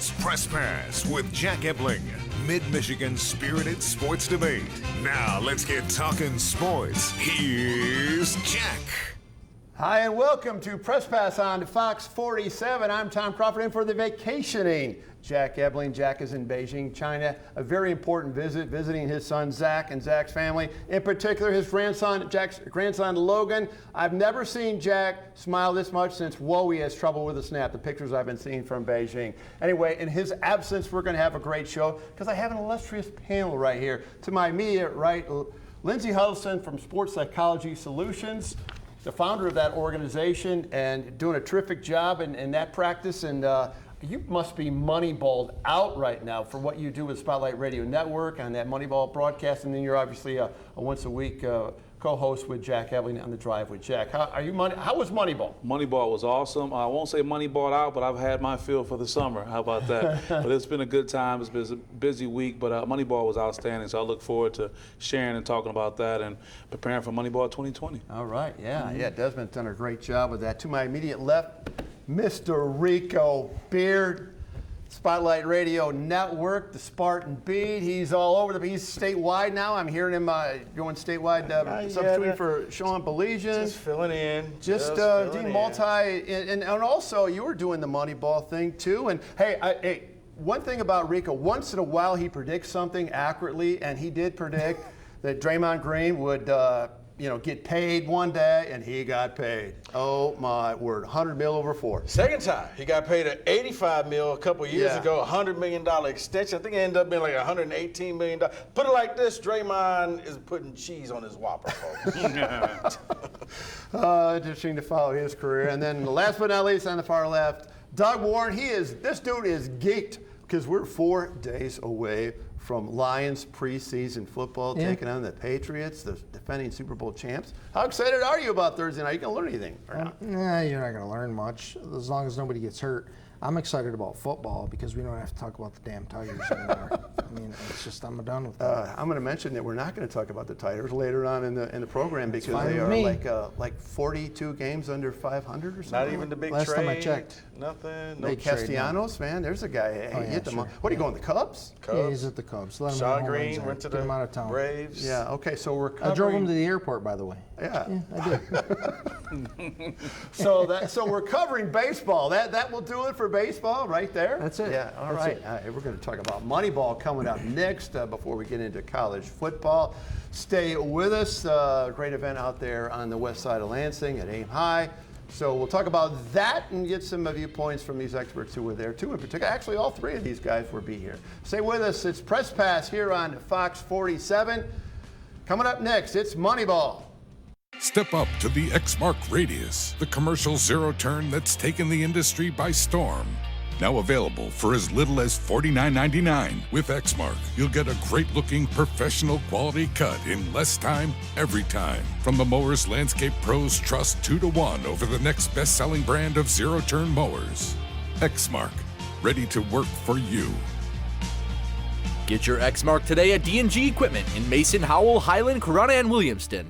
It's Press Pass with Jack Ebling, Mid-Michigan's spirited sports debate. Now let's get talking sports. Here's Jack. Hi, and welcome to Press Pass on Fox 47. I'm Tom Crawford in for the vacationing Jack Ebling. Jack is in Beijing, China. A very important visit, visiting his son Zach and Zach's family. In particular, his grandson, Jack's grandson Logan. I've never seen Jack smile this much since, he has trouble with the snap, the pictures I've been seeing from Beijing. Anyway, in his absence, we're going to have a great show because I have an illustrious panel right here. To my immediate right, Lindsay Huddleston from Sports Psychology Solutions, the founder of that organization and doing a terrific job in that practice. And you must be Moneyballed out right now for what you do with Spotlight Radio Network on that Moneyball broadcast. And then you're obviously a once a week co-host with Jack Ebling on The Drive with Jack. How was Moneyball? Moneyball was awesome. I won't say Moneyballed out, but I've had my fill for the summer. How about that? But it's been a good time. It's been a busy week, but Moneyball was outstanding. So I look forward to sharing and talking about that and preparing for Moneyball 2020. All right, yeah, Desmond's done a great job with that. To my immediate left, Mr. Rico Beard, Spotlight Radio Network, the Spartan Beat. He's all over he's statewide now. I'm hearing him going statewide, substituting for Sean Belizean. Just filling in. Just doing and also you were doing the Moneyball thing too. And hey, one thing about Rico, once in a while he predicts something accurately, and he did predict that Draymond Green would get paid one day, and he got paid. Oh my word, $100 million over 4. Second time, he got paid at $85 million a couple years ago, $100 million extension. I think it ended up being like $118 million. Put it like this, Draymond is putting cheese on his Whopper, folks. Interesting to follow his career. And then last but not least, on the far left, Doug Warren. This dude is geeked because we're 4 days away from Lions preseason football taking on the Patriots, the defending Super Bowl champs. How excited are you about Thursday night? Are you going to learn anything or not? Nah, you're not going to learn much as long as nobody gets hurt. I'm excited about football because we don't have to talk about the damn Tigers anymore. I mean, it's just I'm done with that. I'm going to mention that we're not going to talk about the Tigers later on in the program because they are like 42 games under 500 or something. Not even the big Last trade. time I checked. Nothing. No Castellanos, man. There's a guy. What are you going, the Cubs? Yeah, he's at the Cubs. Let him Shawn Green went to the out of town. Braves. Yeah, okay, so we're covering. I drove him to the airport, by the way. Yeah I did. So we're covering baseball. That will do it for baseball right there. That's it. Yeah, all right. We're going to talk about Moneyball coming up next before we get into college football. Stay with us. Great event out there on the west side of Lansing at Aim High. So we'll talk about that and get some viewpoints from these experts who were there too in particular. Actually, all 3 of these guys will be here. Stay with us. It's Press Pass here on Fox 47. Coming up next, it's Moneyball. Step up to the X-Mark Radius, the commercial zero turn that's taken the industry by storm. Now available for as little as $49.99. With X-Mark, you'll get a great-looking, professional quality cut in less time, every time. From the Mowers Landscape Pros trust 2-to-1 over the next best-selling brand of zero-turn mowers. X-Mark, ready to work for you. Get your X-Mark today at D&G Equipment in Mason, Howell, Highland, Corunna, and Williamston.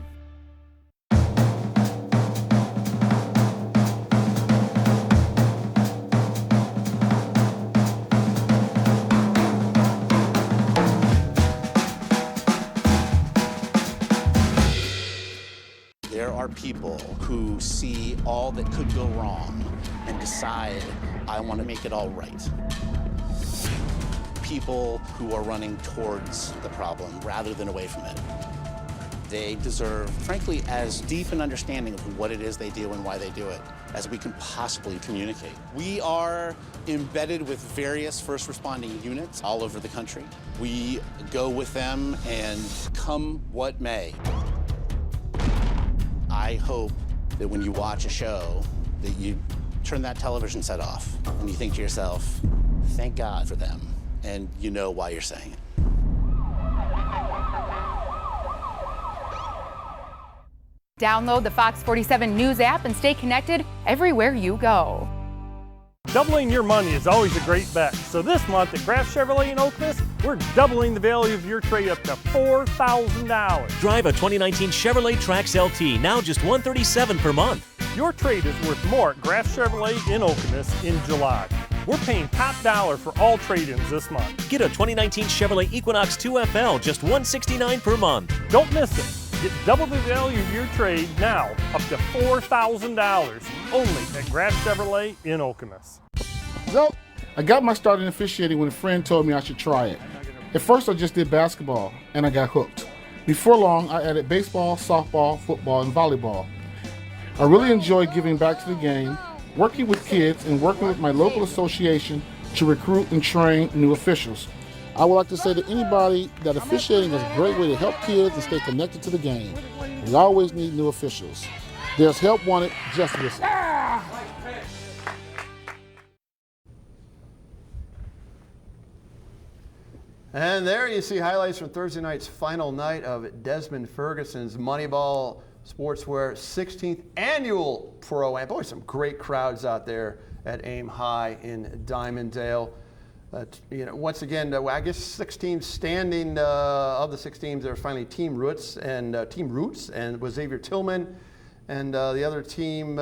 There are people who see all that could go wrong and decide, I want to make it all right. People who are running towards the problem rather than away from it. They deserve, frankly, as deep an understanding of what it is they do and why they do it as we can possibly communicate. We are embedded with various first responding units all over the country. We go with them and come what may. I hope that when you watch a show that you turn that television set off and you think to yourself, thank God for them, and you know why you're saying it. Download the Fox 47 News app and stay connected everywhere you go. Doubling your money is always a great bet. So this month at Craft Chevrolet in Oakness, we're doubling the value of your trade up to $4,000. Drive a 2019 Chevrolet Trax LT, now just $137 per month. Your trade is worth more at Craft Chevrolet in Oakness in July. We're paying top dollar for all trade-ins this month. Get a 2019 Chevrolet Equinox 2FL, just $169 per month. Don't miss it. Get double the value of your trade now, up to $4,000, only at Graff Chevrolet in Okemos. So, I got my start in officiating when a friend told me I should try it. At first, I just did basketball, and I got hooked. Before long, I added baseball, softball, football, and volleyball. I really enjoy giving back to the game, working with kids, and working with my local association to recruit and train new officials. I would like to say to anybody that officiating is a great way to help kids and stay connected to the game. We always need new officials. There's help wanted, just listen. And there you see highlights from Thursday night's final night of Desmond Ferguson's Moneyball Sportswear 16th annual Pro-Am. Boy, some great crowds out there at Aim High in Diamonddale. Once again, I guess 6 teams standing. Of the 6 teams, there was finally Team Roots, and was Xavier Tillman, and the other team,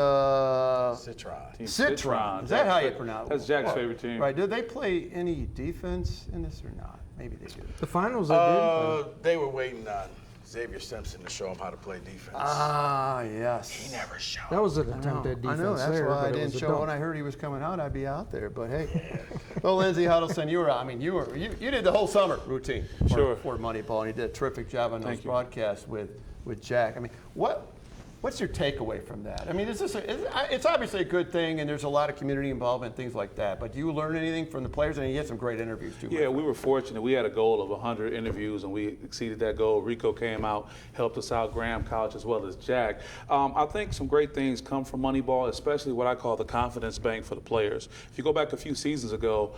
Citron. Citron. Is that how you pronounce it? That's Jack's favorite team. Right. Did they play any defense in this or not? Maybe they did. The finals, they did. They were waiting on Xavier Simpson to show him how to play defense. Ah, yes. He never showed. That was an attempt at defense. I know, that's there, why I but it didn't was a show. dunk. When I heard he was coming out, I'd be out there. But hey, well, Lindsey Huddleston, you did the whole summer routine for Moneyball, and you did a terrific job on those broadcasts with Jack. I mean, what's your takeaway from that? I mean, it's obviously a good thing, and there's a lot of community involvement, things like that. But do you learn anything from the players? And you had some great interviews too. Yeah, we were fortunate. We had a goal of 100 interviews, and we exceeded that goal. Rico came out, helped us out, Graham College as well as Jack. I think some great things come from Moneyball, especially what I call the confidence bank for the players. If you go back a few seasons ago,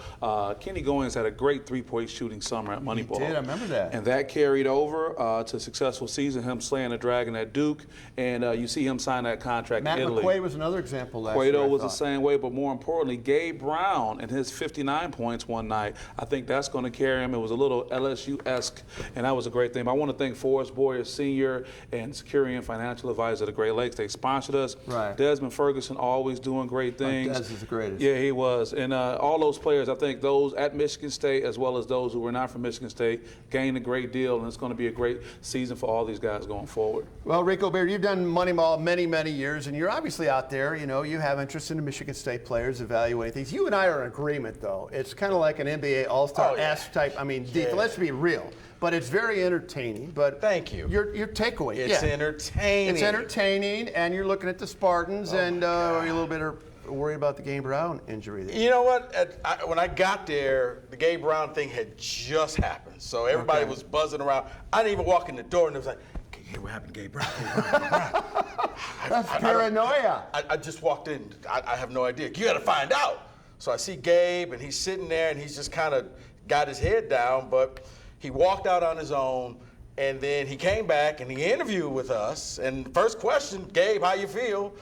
Kenny Goins had a great 3-point shooting summer at Moneyball. He did, I remember that. And that carried over to a successful season, him slaying the Dragon at Duke, and you see him sign that contract Matt in Italy. McQuaid was another example last year. Cueto was the same way, but more importantly, Gabe Brown and his 59 points one night, I think that's going to carry him. It was a little LSU-esque, and that was a great thing. But I want to thank Forrest Boyer Sr. and Securian Financial Advisor of the Great Lakes. They sponsored us. Right. Desmond Ferguson always doing great things. Des is the greatest. Yeah, he was. And all those players, I think those at Michigan State as well as those who were not from Michigan State gained a great deal, and it's going to be a great season for all these guys going forward. Well, Rico Beard, you've done Moneyball many years, and you're obviously out there, you have interest in the Michigan State players, evaluating things. You and I are in agreement, though. It's kind of like an NBA All-Star-esque type, let's be real. But it's very entertaining. But thank you. Your takeaway. It's entertaining. It's entertaining, and you're looking at the Spartans, and are you a little bit worried about the Gabe Brown injury there? You know what? When I got there, the Gabe Brown thing had just happened. So everybody was buzzing around. I didn't even walk in the door, and it was like, what happened to Gabe Brown? That's paranoia. I just walked in. I have no idea. You got to find out. So I see Gabe, and he's sitting there, and he's just kind of got his head down. But he walked out on his own, and then he came back, and he interviewed with us. And first question, Gabe, how you feel?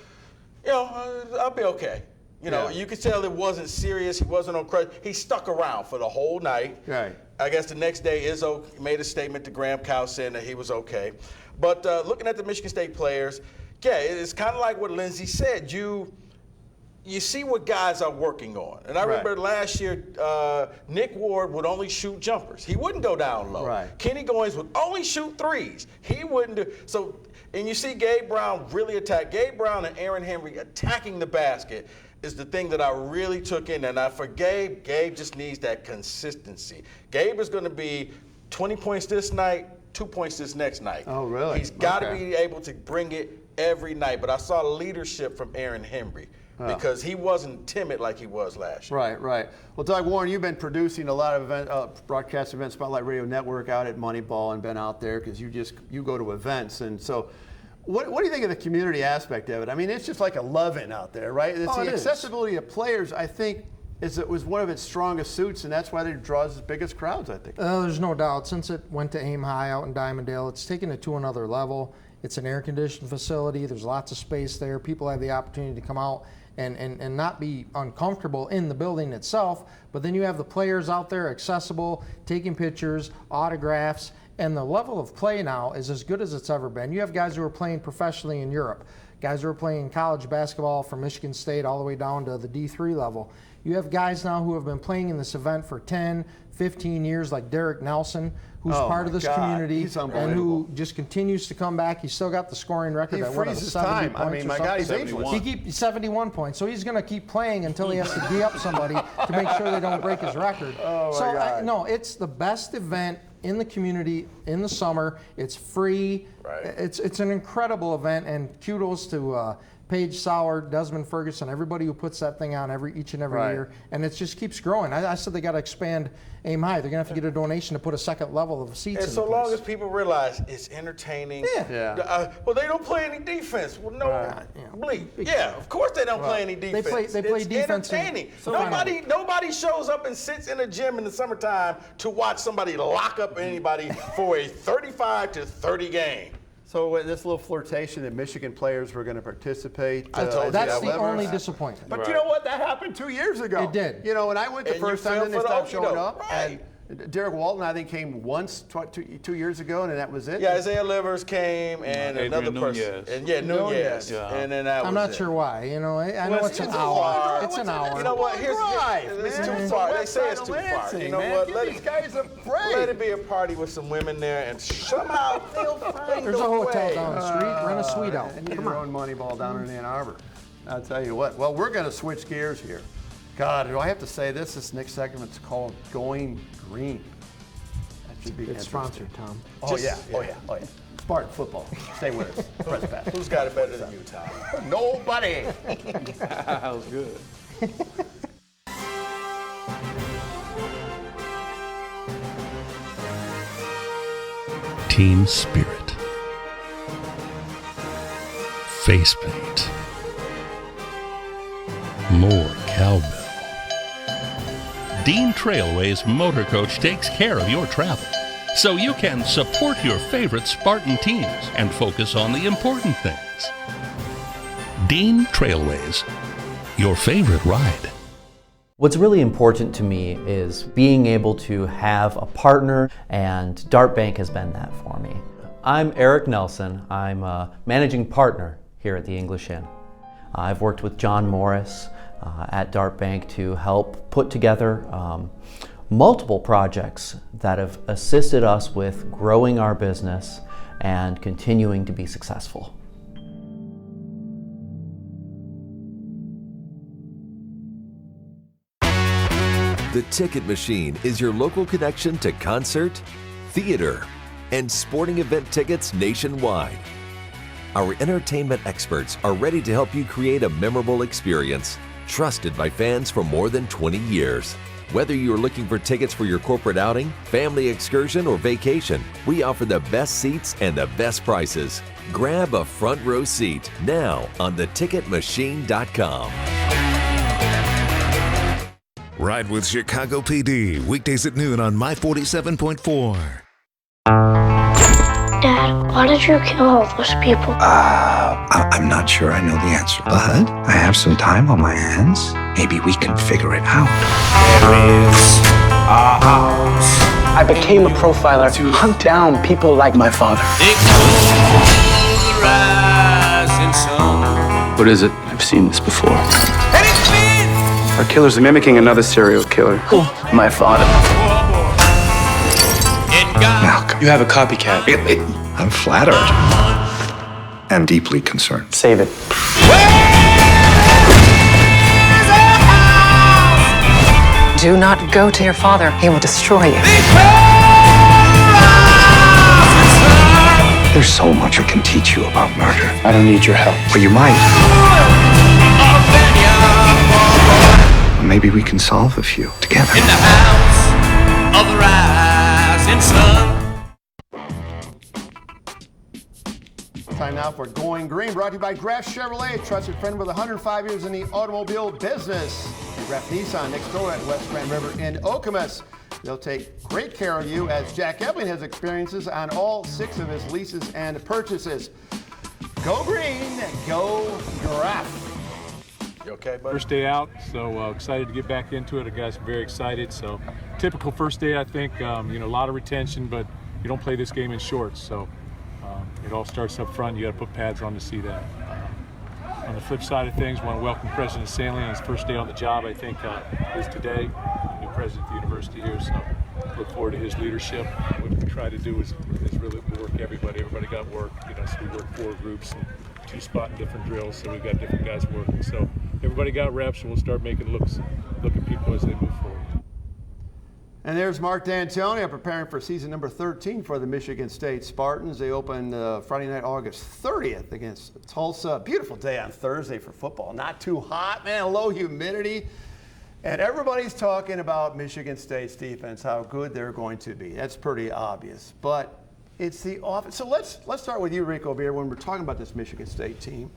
I'll be okay. You could tell it wasn't serious. He wasn't on crutch. He stuck around for the whole night. Right. I guess the next day, Izzo made a statement to Graham Cowell saying that he was okay. But looking at the Michigan State players, it's kind of like what Lindsey said. You see what guys are working on. And I remember last year, Nick Ward would only shoot jumpers. He wouldn't go down low. Right. Kenny Goins would only shoot threes. He wouldn't do so. And you see Gabe Brown really attack. Gabe Brown and Aaron Henry attacking the basket is the thing that I really took in. And for Gabe just needs that consistency. Gabe is going to be 20 points this night, 2 points this next night. Oh, really? He's got to be able to bring it every night. But I saw leadership from Aaron Henry because he wasn't timid like he was last year. Right. Well, Doug Warren, you've been producing a lot of broadcast events, Spotlight Radio Network out at Moneyball, and been out there because you go to events. And so what do you think of the community aspect of it? I mean, it's just like a love-in out there, right? It's the accessibility of players, I think, it was one of its strongest suits, and that's why it draws its biggest crowds, I think. There's no doubt. Since it went to Aim High out in Diamonddale, it's taken it to another level. It's an air-conditioned facility. There's lots of space there. People have the opportunity to come out and not be uncomfortable in the building itself, but then you have the players out there accessible, taking pictures, autographs, and the level of play now is as good as it's ever been. You have guys who are playing professionally in Europe, guys who are playing college basketball from Michigan State all the way down to the D3 level. You have guys now who have been playing in this event for 10, 15 years, like Derek Nelson, who's part of this community and who just continues to come back. He's still got the scoring record at what, 70 points. I mean, my God, he's 71. He keeps 71 points, so he's going to keep playing until he has to D up somebody to make sure they don't break his record. No, it's the best event in the community in the summer. It's free. Right. It's an incredible event, and kudos to Paige Sauer, Desmond Ferguson, everybody who puts that thing on each and every year, and it just keeps growing. I said they got to expand Aim High. They're going to have to get a donation to put a second level of seats. And so long as people realize it's entertaining. Well, they don't play any defense. Well, no, yeah, of course they don't play any defense. They play it's defense. Entertaining. Nobody shows up and sits in a gym in the summertime to watch somebody lock up anybody for a 35-30 game. So this little flirtation that Michigan players were going to participate. That's the only disappointment. But you know what? That happened 2 years ago. It did. You know, when I went the first time, then they stopped showing up. And Derek Walton, I think, came once 2 years ago, and that was it. Yeah, Isaiah Livers came, and another person. Nunez. Nunez. Yeah. And then that I'm not sure why. You know, I know it's an hour. It's an hour. You know what? It's too far. They say it's too far. You know what? Let these guys a break. Let it be a party with some women there, and somehow they'll find There's a hotel down the street. Rent a suite out. And you own Moneyball down in Ann Arbor. I'll tell you what. Well, we're going to switch gears here. God, do I have to say this? This next segment's called Going Green. That should be It's sponsored, Tom. Oh, yeah. Spartan football. Stay with us. Press pass. Who's got it better than you, Tom? Nobody. That was good. Team spirit. Face paint. More cowbell. Dean Trailway's Motor Coach takes care of your travel, so you can support your favorite Spartan teams and focus on the important things. Dean Trailways, your favorite ride. What's really important to me is being able to have a partner, and Dart Bank has been that for me. I'm Eric Nelson. I'm a managing partner here at the English Inn. I've worked with John Morris at Dart Bank to help put together multiple projects that have assisted us with growing our business and continuing to be successful. The Ticket Machine is your local connection to concert, theater, and sporting event tickets nationwide. Our entertainment experts are ready to help you create a memorable experience, trusted by fans for more than 20 years. Whether you are looking for tickets for your corporate outing, family excursion, or vacation, we offer the best seats and the best prices. Grab a front row seat now on theticketmachine.com. Ride with Chicago PD, weekdays at noon on My 47.4. Dad, why did you kill all those people? I'm not sure I know the answer, but I have some time on my hands. Maybe we can figure it out. There is a house. I became a profiler to hunt down people like my father. What is it? I've seen this before. Our killers are mimicking another serial killer. My father. Malcolm. You have a copycat. I'm flattered. And deeply concerned. Save it. Do not go to your father. He will destroy you. There's so much I can teach you about murder. I don't need your help. But you might. Maybe we can solve a few together. In the house of the rising sun. Time now for Going Green, brought to you by Graff Chevrolet, a trusted friend with 105 years in the automobile business. And Graff Nissan next door at West Grand River in Okemos. They'll take great care of you, as Jack Ebling has experiences on all 6 of his leases and purchases. Go Green, go Graff. You okay, buddy? First day out, so excited to get back into it. The guys are very excited. So typical first day, I think. A lot of retention, but you don't play this game in shorts. So it all starts up front. You got to put pads on to see that. On the flip side of things, I want to welcome President Saley on his first day on the job. I think is today, new president of the university here. So look forward to his leadership. What we try to do is really work everybody. Everybody got work. So we work 4 groups and 2 spot and different drills. So we've got different guys working. So everybody got reps, and we'll start making look at people as they move forward. And there's Mark D'Antonio preparing for season number 13 for the Michigan State Spartans. They open Friday night, August 30th against Tulsa. Beautiful day on Thursday for football. Not too hot, man, low humidity. And everybody's talking about Michigan State's defense, how good they're going to be. That's pretty obvious. But it's the offense. So let's start with you, Rico Beer, when we're talking about this Michigan State team.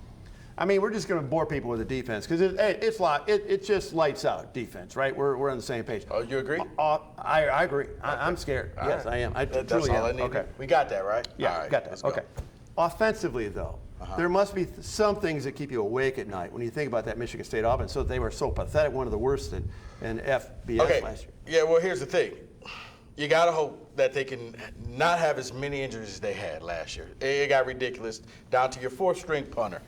I mean, we're just going to bore people with the defense because it just lights out defense, right? We're on the same page. Oh, you agree? I agree. I'm scared. All yes, right. I am. I That's truly all am. I need. Okay. We got that, right? Yeah, all right, got that. let's go. Okay. Offensively, though, there must be some things that keep you awake at night when you think about that Michigan State offense. So they were so pathetic, one of the worst in FBS last year. Yeah, well, here's the thing. You got to hope that they can not have as many injuries as they had last year. It got ridiculous, down to your 4th-string punter.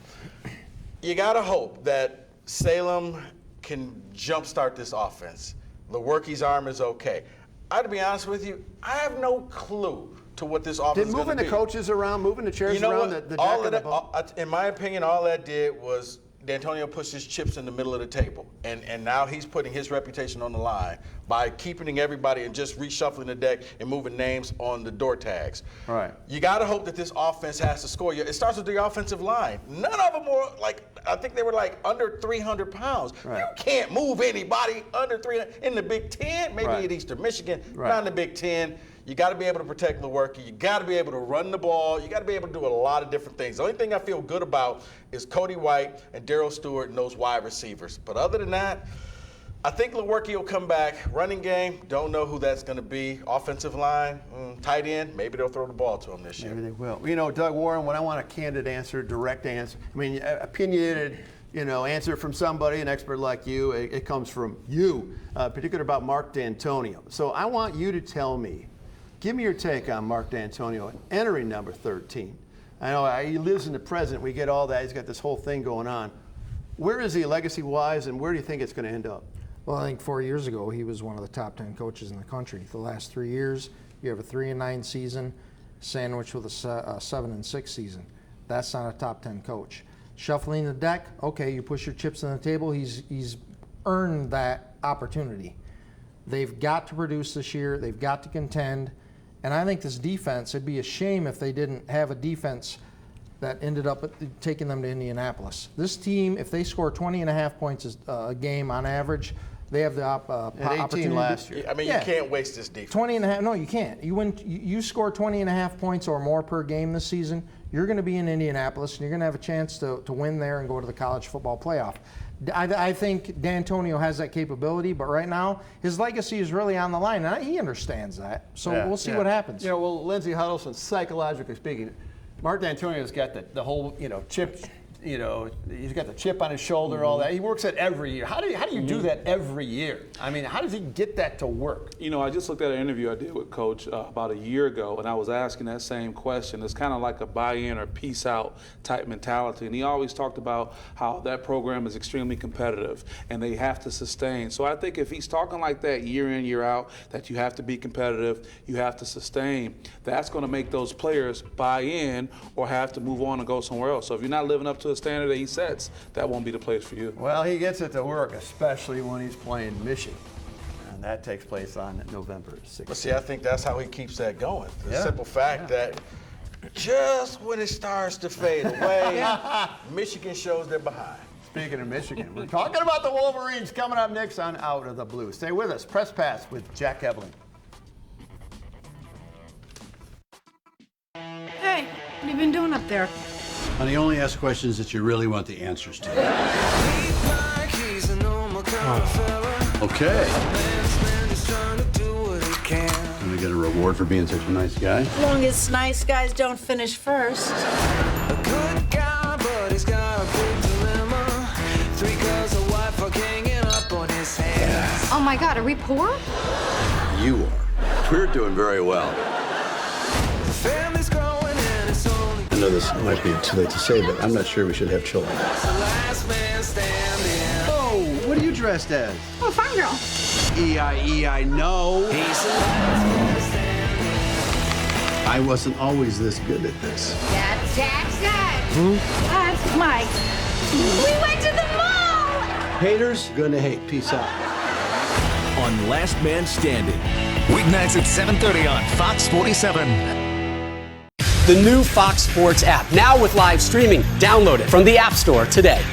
You got to hope that Salem can jumpstart this offense. Lewerke's arm is okay. I, to be honest with you, I have no clue to what this offense is going to be. Moving the coaches around, moving the chairs around, the all of that, in my opinion, all that did was D'Antonio pushed his chips in the middle of the table, and now he's putting his reputation on the line by keeping everybody and just reshuffling the deck and moving names on the door tags. All right. You got to hope that this offense has to score. It starts with the offensive line. None of them were I think they were under 300 pounds. Right. You can't move anybody under 300 in the Big Ten, maybe at Eastern Michigan, not in the Big Ten. You got to be able to protect Lewerke. You got to be able to run the ball. You got to be able to do a lot of different things. The only thing I feel good about is Cody White and Darryl Stewart and those wide receivers. But other than that, I think Lewerke will come back. Running game, don't know who that's going to be. Offensive line, tight end, maybe they'll throw the ball to him this year. Maybe they will. You know, Doug Warren, when I want a candid answer, direct answer, I mean, opinionated, answer from somebody, an expert like you, it comes from you, particularly about Mark D'Antonio. So I want you to tell me, give me your take on Mark D'Antonio entering number 13. I know he lives in the present. We get all that. He's got this whole thing going on. Where is he legacy-wise, and where do you think it's going to end up? Well, I think 4 years ago, he was one of the top 10 coaches in the country. The last 3 years, you have a 3-9 season, sandwiched with a 7-6 season. That's not a top 10 coach. Shuffling the deck, okay, you push your chips on the table. He's earned that opportunity. They've got to produce this year. They've got to contend. And I think this defense, it'd be a shame if they didn't have a defense that ended up taking them to Indianapolis. This team, if they score 20.5 points a game on average, they have the opportunity. 18 last year. I mean, you can't waste this defense. 20.5, no, you can't. You score 20.5 points or more per game this season, you're going to be in Indianapolis, and you're going to have a chance to win there and go to the college football playoff. I think D'Antonio has that capability, but right now his legacy is really on the line, and he understands that. So we'll see what happens. Well, Lindsey Huddleston, psychologically speaking, Mark D'Antonio's got the whole chip. He's got the chip on his shoulder, all that. He works it every year. How do you do that every year? I mean, how does he get that to work? I just looked at an interview I did with Coach about a year ago, and I was asking that same question. It's kind of like a buy-in or peace-out type mentality. And he always talked about how that program is extremely competitive, and they have to sustain. So I think if he's talking like that year in, year out, that you have to be competitive, you have to sustain, that's going to make those players buy in or have to move on and go somewhere else. So if you're not living up to the standard that he sets, that won't be the place for you. Well, he gets it to work, especially when he's playing Michigan. And that takes place on November 6th. But see, I think that's how he keeps that going. The simple fact that just when it starts to fade away, Michigan shows they're behind. Speaking of Michigan, we're talking about the Wolverines coming up next on Out of the Blue. Stay with us. Press Pass with Jack Ebling. Hey, what have you been doing up there? Honey, only ask questions that you really want the answers to. Okay. Gonna get a reward for being such a nice guy? As long as nice guys don't finish first. A good guy, but he's got a big dilemma. 3 girls, a wife, are hanging up on his hands. Oh my God, are we poor? You are. We're doing very well. The family's growing and it's only... I know this might be too late to say, but I'm not sure we should have children. dressed as? Oh, farm girl. E-I-E, know. I wasn't always this good at this. That's Jackson. That's Mike. We went to the mall. Haters gonna hate. Peace out. On Last Man Standing. Weeknights at 7:30 on Fox 47. The new Fox Sports app, now with live streaming. Download it from the App Store today.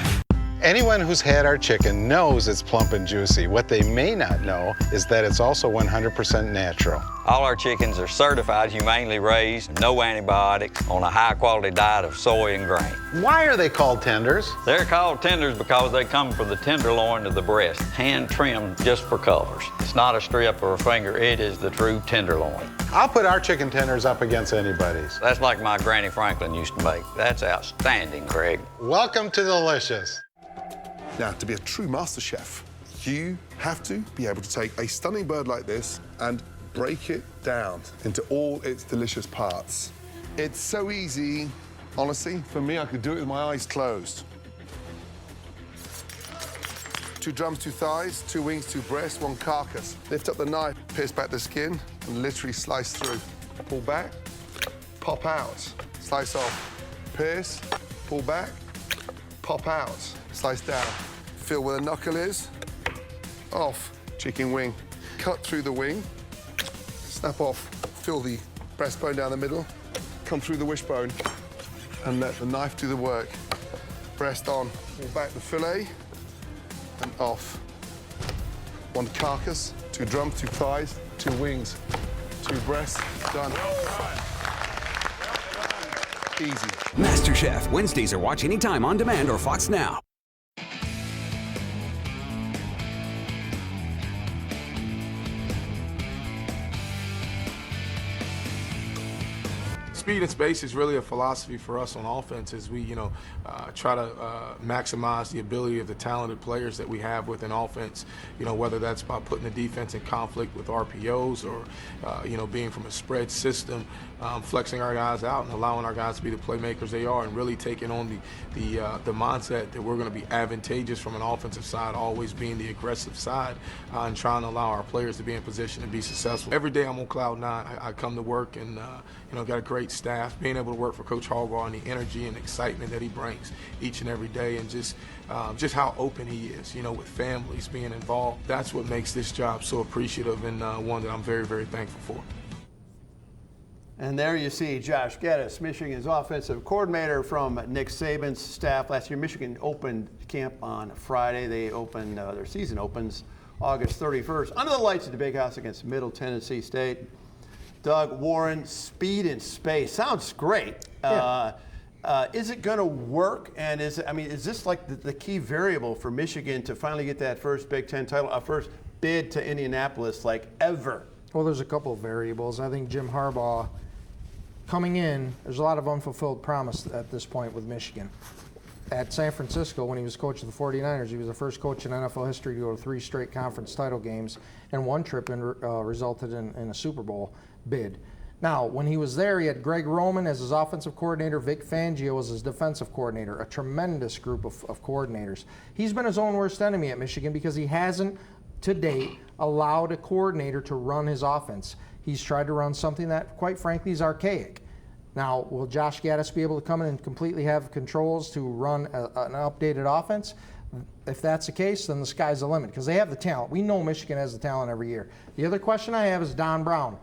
Anyone who's had our chicken knows it's plump and juicy. What they may not know is that it's also 100% natural. All our chickens are certified, humanely raised, no antibiotics, on a high-quality diet of soy and grain. Why are they called tenders? They're called tenders because they come from the tenderloin of the breast, hand-trimmed just for colors. It's not a strip or a finger, it is the true tenderloin. I'll put our chicken tenders up against anybody's. That's like my Granny Franklin used to make. That's outstanding, Craig. Welcome to Delicious. Now, to be a true master chef, you have to be able to take a stunning bird like this and break it down into all its delicious parts. It's so easy. Honestly, for me, I could do it with my eyes closed. 2 drums, 2 thighs, 2 wings, 2 breasts, 1 carcass. Lift up the knife, pierce back the skin, and literally slice through. Pull back, pop out, slice off. Pierce, pull back, pop out, slice down. Feel where the knuckle is, off, chicken wing. Cut through the wing, snap off, feel the breastbone down the middle, come through the wishbone, and let the knife do the work. Breast on, pull back the fillet, and off. 1 carcass, 2 drums, 2 thighs, 2 wings, 2 breasts, done. Easy. MasterChef, Wednesdays are watch anytime on demand or Fox Now. Speed and space is really a philosophy for us on offense as we, try to maximize the ability of the talented players that we have within offense, whether that's by putting the defense in conflict with RPOs or, being from a spread system, flexing our guys out and allowing our guys to be the playmakers they are and really taking on the mindset that we're going to be advantageous from an offensive side, always being the aggressive side and trying to allow our players to be in position to be successful. Every day I'm on cloud 9. I come to work and, got a great staff, being able to work for Coach Harbaugh and the energy and excitement that he brings each and every day and just how open he is, with families being involved. That's what makes this job so appreciative and one that I'm very, very thankful for. And there you see Josh Geddes, Michigan's offensive coordinator from Nick Saban's staff. Last year, Michigan opened camp on Friday. They opened, their season opens August 31st under the lights at the Big House against Middle Tennessee State. Doug Warren, speed and space. Sounds great. Yeah. Is it going to work? And is this like the key variable for Michigan to finally get that first Big Ten title, first bid to Indianapolis like ever? Well, there's a couple of variables. I think Jim Harbaugh coming in, there's a lot of unfulfilled promise at this point with Michigan. At San Francisco, when he was coach of the 49ers, he was the first coach in NFL history to go to 3 straight conference title games, and 1 trip resulted in a Super Bowl bid. Now, when he was there, he had Greg Roman as his offensive coordinator, Vic Fangio as his defensive coordinator, a tremendous group of coordinators. He's been his own worst enemy at Michigan because he hasn't, to date, allowed a coordinator to run his offense. He's tried to run something that, quite frankly, is archaic. Now, will Josh Geddes be able to come in and completely have controls to run an updated offense? If that's the case, then the sky's the limit because they have the talent. We know Michigan has the talent every year. The other question I have is Don Brown.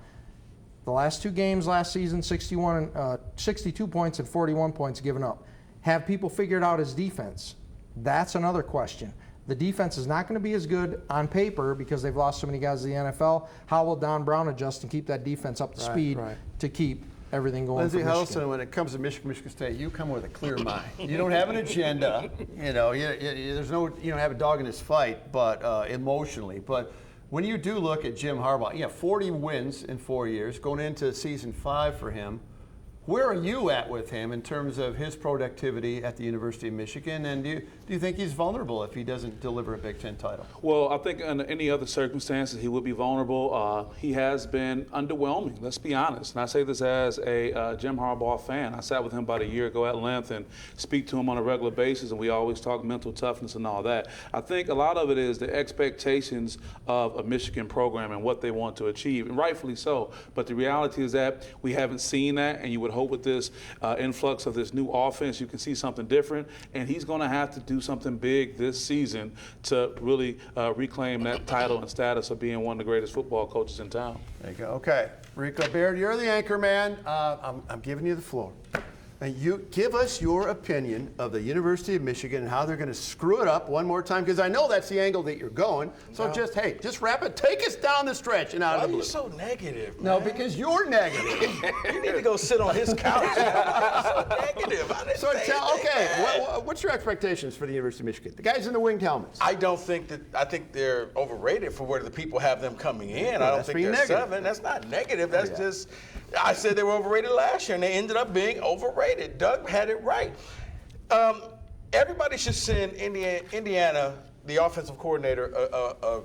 The last 2 games last season, 62 points and 41 points given up. Have people figured out his defense? That's another question. The defense is not going to be as good on paper because they've lost so many guys to the NFL. How will Don Brown adjust and keep that defense up to speed to keep everything going Lindsey for Michigan? Huddleston, when it comes to Michigan State, you come with a clear mind. You don't have an agenda. There's no, you don't have a dog in this fight, but emotionally. But when you do look at Jim Harbaugh, 40 wins in 4 years, going into season 5 for him. Where are you at with him in terms of his productivity at the University of Michigan? And do do you think he's vulnerable if he doesn't deliver a Big Ten title? Well, I think under any other circumstances, he would be vulnerable. He has been underwhelming, let's be honest. And I say this as a Jim Harbaugh fan. I sat with him about a year ago at length and speak to him on a regular basis, and we always talk mental toughness and all that. I think a lot of it is the expectations of a Michigan program and what they want to achieve, and rightfully so. But the reality is that we haven't seen that, and you would hope with this influx of this new offense, you can see something different. And he's going to have to do something big this season to really reclaim that title and status of being one of the greatest football coaches in town. There you go. Okay, Rico Baird, you're the anchor man. I'm giving you the floor. And you give us your opinion of the University of Michigan and how they're going to screw it up one more time, because I know that's the angle that you're going. So just wrap it. Take us down the stretch and out of the blue. Why are you so negative, man? No, because you're negative. You need to go sit on his couch. So negative. I didn't say anything, what's your expectations for the University of Michigan? The guys in the winged helmets. I think they're overrated for where the people have them coming in. I don't think they're negative. 7. That's not negative. That's just, I said they were overrated last year, and they ended up being overrated. Doug had it right. Everybody should send Indiana, the offensive coordinator,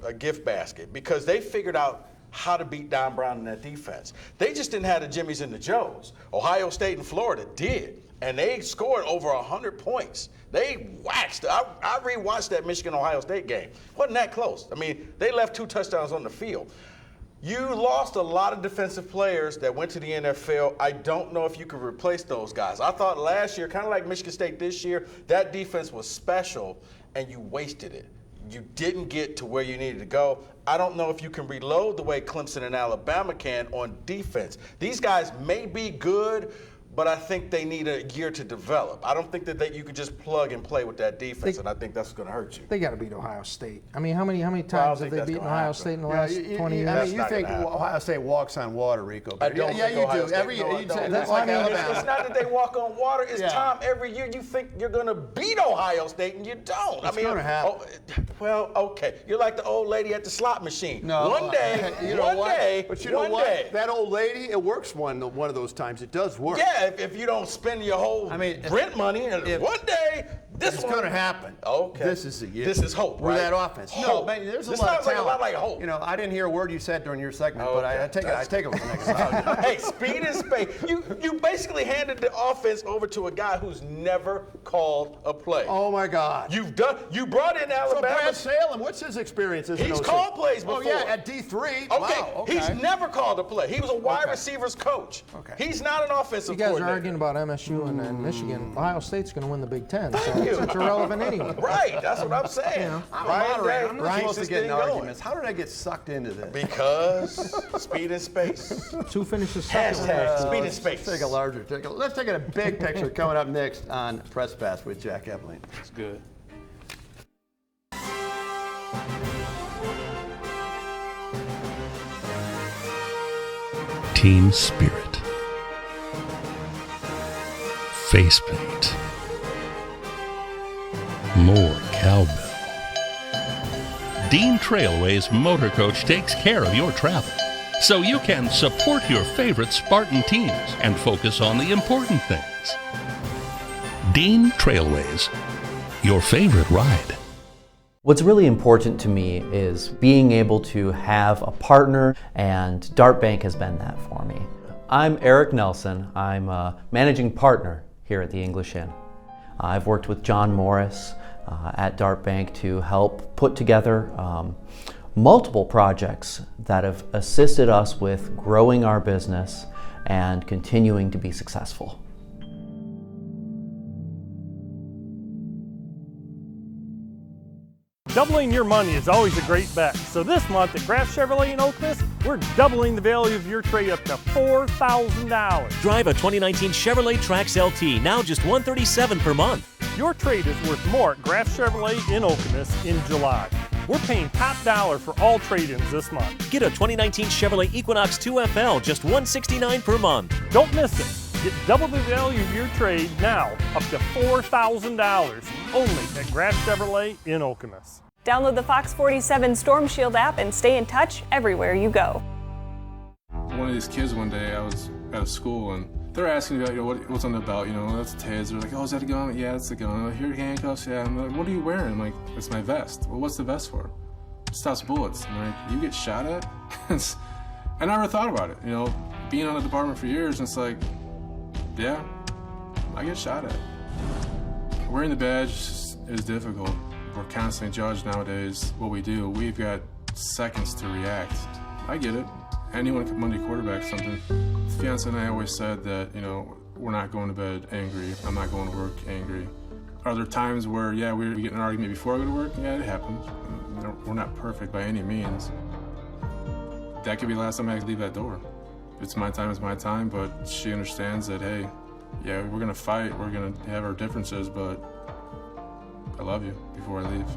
a gift basket, because they figured out how to beat Don Brown in that defense. They just didn't have the Jimmies and the Joes. Ohio State and Florida did, and they scored over 100 points. They waxed. I rewatched that Michigan-Ohio State game. Wasn't that close. I mean, they left 2 touchdowns on the field. You lost a lot of defensive players that went to the NFL. I don't know if you could replace those guys. I thought last year, kind of like Michigan State this year, that defense was special, and you wasted it. You didn't get to where you needed to go. I don't know if you can reload the way Clemson and Alabama can on defense. These guys may be good, but I think they need a year to develop. I don't think that you could just plug and play with that defense, and I think that's going to hurt you. They got to beat Ohio State. I mean, how many times have they beaten Ohio State in the last 20 years? I mean, you think Ohio State walks on water, Rico? I don't think you Ohio do. State, Every year, that's like Alabama. It's not that they walk on water. It's Tom. Every year you think you're going to beat Ohio State, and you don't. It's going to happen. Well, okay. You're like the old lady at the slot machine. No, one day, But you know what? That old lady, it works one of those times. It does work. Yeah, if you don't spend your whole rent money, and one day it's going to happen. Okay. This is the year. This is hope, We're right? that offense. Hope. No, man, there's this a lot of sounds talent. like a lot like hope. You know, I didn't hear a word you said during your segment, but I take it with the next time. Hey, speed and space. You basically handed the offense over to a guy who's never called a play. Oh my God. You brought in Alabama. So Brad Salem, what's his experience as an He's OC? called plays before. Oh yeah, at D3. Okay. Wow, okay. He's never called a play. He was a wide receivers coach. Okay. He's not an offensive coordinator. You guys coordinator. are arguing about MSU and Michigan. Ohio State's going to win the Big Ten, so Thank you. it's irrelevant anyway. Right, that's what I'm saying. I'm a moderator. I'm not supposed to get in arguments. How did I get sucked into this? Because speed and space. 2 finishes second. Hashtag speed and Let's space. take a big picture coming up next on Press Pass with Jack Ebling. That's good. Team spirit. Face paint. More cowbell. Dean Trailway's motor coach takes care of your travel, so you can support your favorite Spartan teams and focus on the important things. Dean Trailways, your favorite ride. What's really important to me is being able to have a partner, and Dart Bank has been that for me. I'm Eric Nelson. I'm a managing partner here at the English Inn. I've worked with John Morris at Dart Bank to help put together multiple projects that have assisted us with growing our business and continuing to be successful. Doubling your money is always a great bet. So this month at Graff Chevrolet in Okemos, we're doubling the value of your trade up to $4,000. Drive a 2019 Chevrolet Trax LT, now just $137 per month. Your trade is worth more at Graff Chevrolet in Okemos in July. We're paying top dollar for all trade-ins this month. Get a 2019 Chevrolet Equinox 2FL, just $169 per month. Don't miss it. Get double the value of your trade now, up to $4,000, only at Graff Chevrolet in Okemos. Download the Fox 47 Storm Shield app and stay in touch everywhere you go. One of these kids one day, I was at a school and they're asking me about, what's on the belt, that's Taz. They're like, oh, is that a gun? Like, yeah, that's a gun. I'm like, here are handcuffs, yeah. I'm like, what are you wearing? I'm like, it's my vest. Well, what's the vest for? It stops bullets. I'm like, you get shot at? I never thought about it, being on the department for years, and it's like, yeah, I get shot at. Wearing the badge is difficult. We're constantly judged nowadays what we do. We've got seconds to react. I get it. Anyone can Monday quarterback something. The fiance and I always said that, we're not going to bed angry. I'm not going to work angry. Are there times where, we get in an argument before I go to work? Yeah, it happens. We're not perfect by any means. That could be the last time I leave that door. It's my time, it's my time, but she understands that, hey, yeah, we're gonna fight, we're gonna have our differences, but I love you before I leave.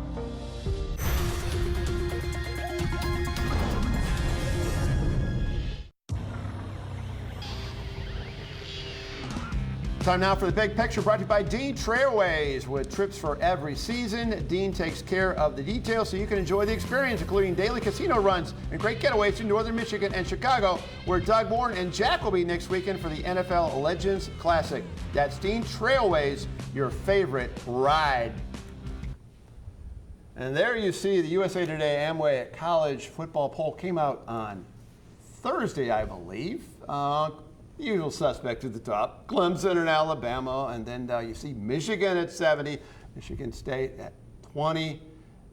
Time now for the big picture, brought to you by Dean Trailways. With trips for every season, Dean takes care of the details so you can enjoy the experience, including daily casino runs and great getaways to northern Michigan and Chicago, where Doug Warren and Jack will be next weekend for the NFL Legends Classic. That's Dean Trailways, your favorite ride. And there you see the USA Today Amway College football poll came out on Thursday, I believe. Usual suspects at the top, Clemson and Alabama, and then you see Michigan at 70, Michigan State at 20,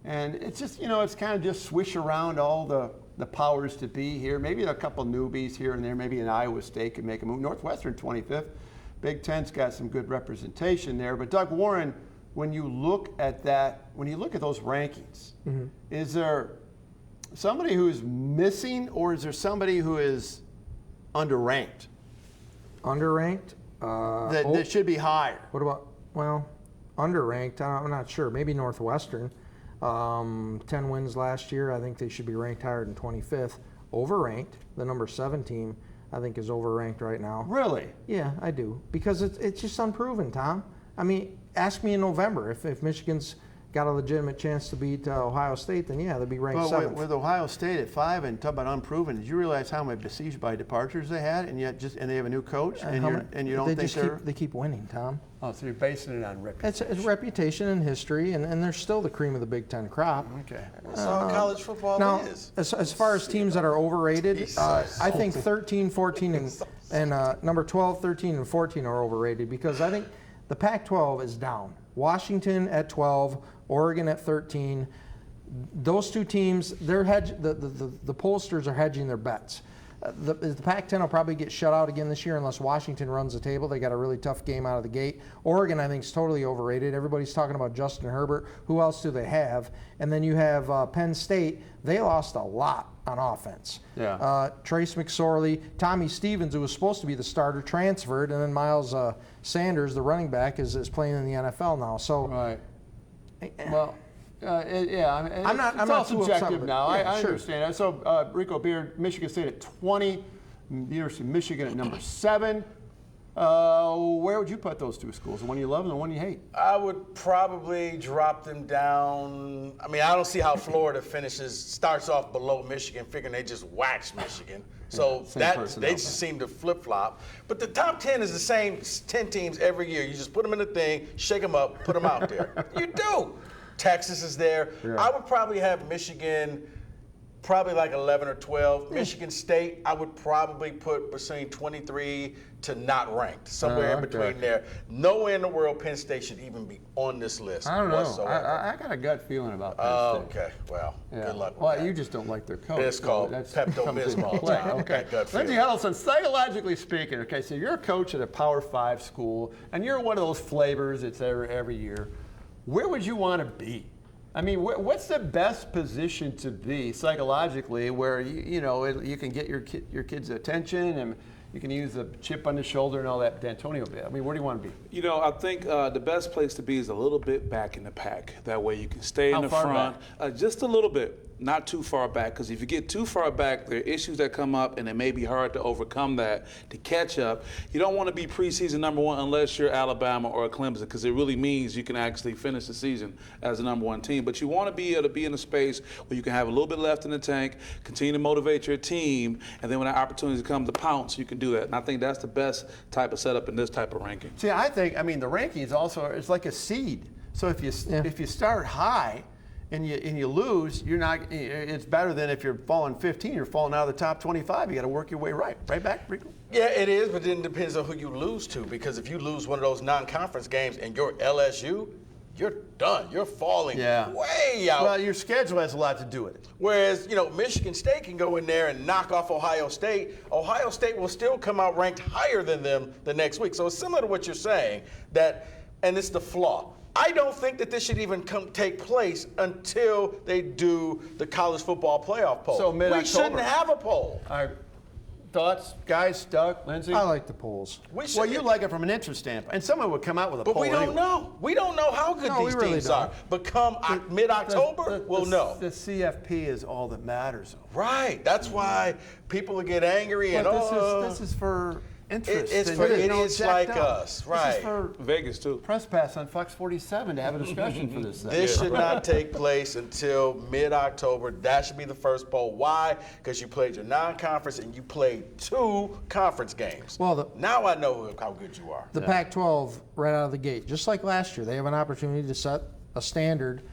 and it's just, it's kind of just swish around all the powers to be here. Maybe a couple newbies here and there, maybe an Iowa State could make a move. Northwestern 25th, Big Ten's got some good representation there, but Doug Warren, when you look at those rankings, is there somebody who's missing, or is there somebody who is underranked? Underranked? That should be higher. What about, underranked? I'm not sure. Maybe Northwestern. 10 wins last year. I think they should be ranked higher than 25th. Overranked. The number 7 team, I think, is overranked right now. Really? Yeah, I do. Because it's just unproven, Tom. I mean, ask me in November if Michigan's got a legitimate chance to beat Ohio State, then yeah, they'll be ranked 7th. With Ohio State at 5 and talk about unproven, did you realize how many besieged by departures they had, and they have a new coach, and you don't think they keep winning, Tom? Oh, so you're basing it on reputation. It's reputation and history, and they're still the cream of the Big Ten crop. Okay. That's all college football is. As far as teams that are overrated, I think 13, 14, and number 12, 13, and 14 are overrated, because I think the Pac-12 is down. Washington at 12, Oregon at 13. Those two teams, the pollsters are hedging their bets. The Pac-10 will probably get shut out again this year unless Washington runs the table. They got a really tough game out of the gate. Oregon, I think, is totally overrated. Everybody's talking about Justin Herbert. Who else do they have? And then you have Penn State. They lost a lot on offense. Yeah. Trace McSorley, Tommy Stevens, who was supposed to be the starter, transferred, and then Miles Sanders, the running back, is playing in the NFL now. So, right. Well, I'm not too subjective now. Yeah, I sure. understand. So Rico Beard, Michigan State at 20, University of Michigan at number 7. Where would you put those two schools? The one you love and the one you hate? I would probably drop them down. I mean, I don't see how Florida starts off below Michigan, figuring they just waxed Michigan. So they just seem to flip-flop. But the top 10 is the same 10 teams every year. You just put them in the thing, shake them up, put them out there. You do. Texas is there. Yeah. I would probably have Michigan probably like 11 or 12. Yeah. Michigan State, I would probably put between 23 to not ranked, somewhere in between there. Nowhere in the world Penn State should even be on this list. I don't know. Whatsoever. I got a gut feeling about Penn State. Okay. Well, good luck with well, that. You just don't like their coach. It's called Pepto-Bismol. Okay. Lindsey Huddleston, psychologically speaking, okay, so you're a coach at a Power 5 school, and you're one of those flavors that's every year. Where would you want to be? I mean, what's the best position to be psychologically where you can get your kids' attention and you can use the chip on the shoulder and all that D'Antonio bit? I mean, where do you want to be? I think the best place to be is a little bit back in the pack. That way you can stay in the front, just a little bit. not too far back, because if you get too far back, there are issues that come up, and it may be hard to overcome that, to catch up. You don't want to be preseason #1 unless you're Alabama or Clemson, because it really means you can actually finish the season as the #1 team. But you want to be able to be in a space where you can have a little bit left in the tank, continue to motivate your team, and then when the opportunity comes to pounce, you can do that. And I think that's the best type of setup in this type of ranking. See, I think, the rankings also, it's like a seed. So if you start high and you lose, you're not. It's better than if you're falling 15. You're falling out of the top 25. You got to work your way right back, Rico. Yeah, it is, but then it depends on who you lose to. Because if you lose one of those non-conference games and you're LSU, you're done. You're falling way out. Well, your schedule has a lot to do with it. Whereas, Michigan State can go in there and knock off Ohio State. Ohio State will still come out ranked higher than them the next week. So it's similar to what you're saying, and it's the flaw. I don't think that this should even take place until they do the college football playoff poll. So mid-October. We shouldn't have a poll. All right. Thoughts, guys? Doug, Lindsay? I like the polls. Well, you like it from an interest standpoint. And someone would come out with a poll. But we don't know. We don't know how good these teams are. But come mid-October, we'll know. The CFP is all that matters. Right. That's why people will get angry and this is for interest. It's for idiots like us, right? This is for Vegas too. Press Pass on Fox 47 to have a discussion for this thing. This should not take place until mid-October. That should be the first poll. Why? Because you played your non-conference and you played 2 conference games. Well, now I know how good you are. The Pac-12 right out of the gate, just like last year, they have an opportunity to set a standard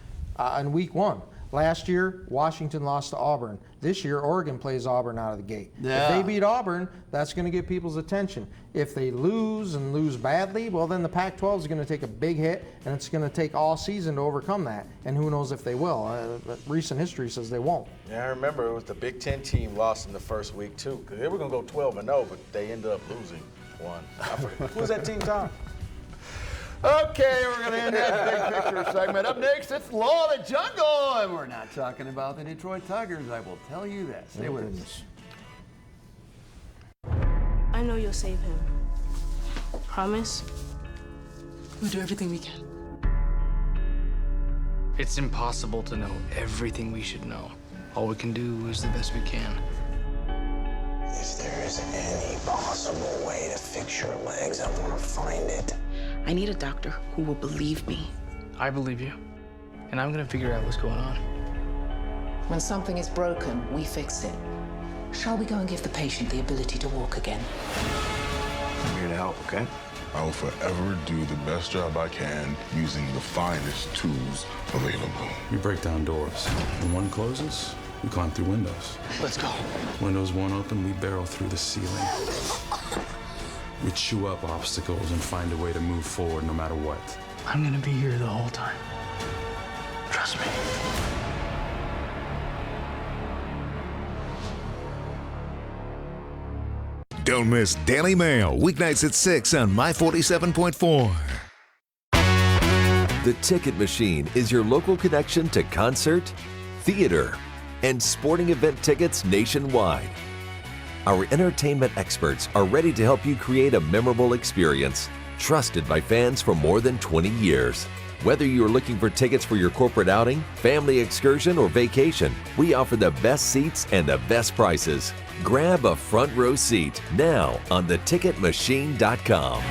in week 1. Last year, Washington lost to Auburn. This year, Oregon plays Auburn out of the gate. Yeah. If they beat Auburn, that's going to get people's attention. If they lose and lose badly, well, then the Pac-12 is going to take a big hit, and it's going to take all season to overcome that. And who knows if they will. Recent history says they won't. Yeah, I remember it was the Big Ten team lost in the first week, too. Because they were going to go 12-0, but they ended up losing one. Who was that team, Tom? Okay, we're going to end that big picture segment. Up next, it's Law of the Jungle, and we're not talking about the Detroit Tigers. I will tell you that. Stay with us. I know you'll save him. Promise? We'll do everything we can. It's impossible to know everything we should know. All we can do is the best we can. If there is any possible way to fix your legs, I want to find it. I need a doctor who will believe me. I believe you, and I'm gonna figure out what's going on. When something is broken, we fix it. Shall we go and give the patient the ability to walk again? I'm here to help, okay? I will forever do the best job I can using the finest tools available. We break down doors. When one closes, we climb through windows. Let's go. Windows won't open, we barrel through the ceiling. We chew up obstacles and find a way to move forward no matter what. I'm gonna be here the whole time. Trust me. Don't miss Daily Mail, weeknights at 6 on My 47.4. The Ticket Machine is your local connection to concert, theater, and sporting event tickets nationwide. Our entertainment experts are ready to help you create a memorable experience, trusted by fans for more than 20 years. Whether you're looking for tickets for your corporate outing, family excursion, or vacation, we offer the best seats and the best prices. Grab a front row seat now on theticketmachine.com.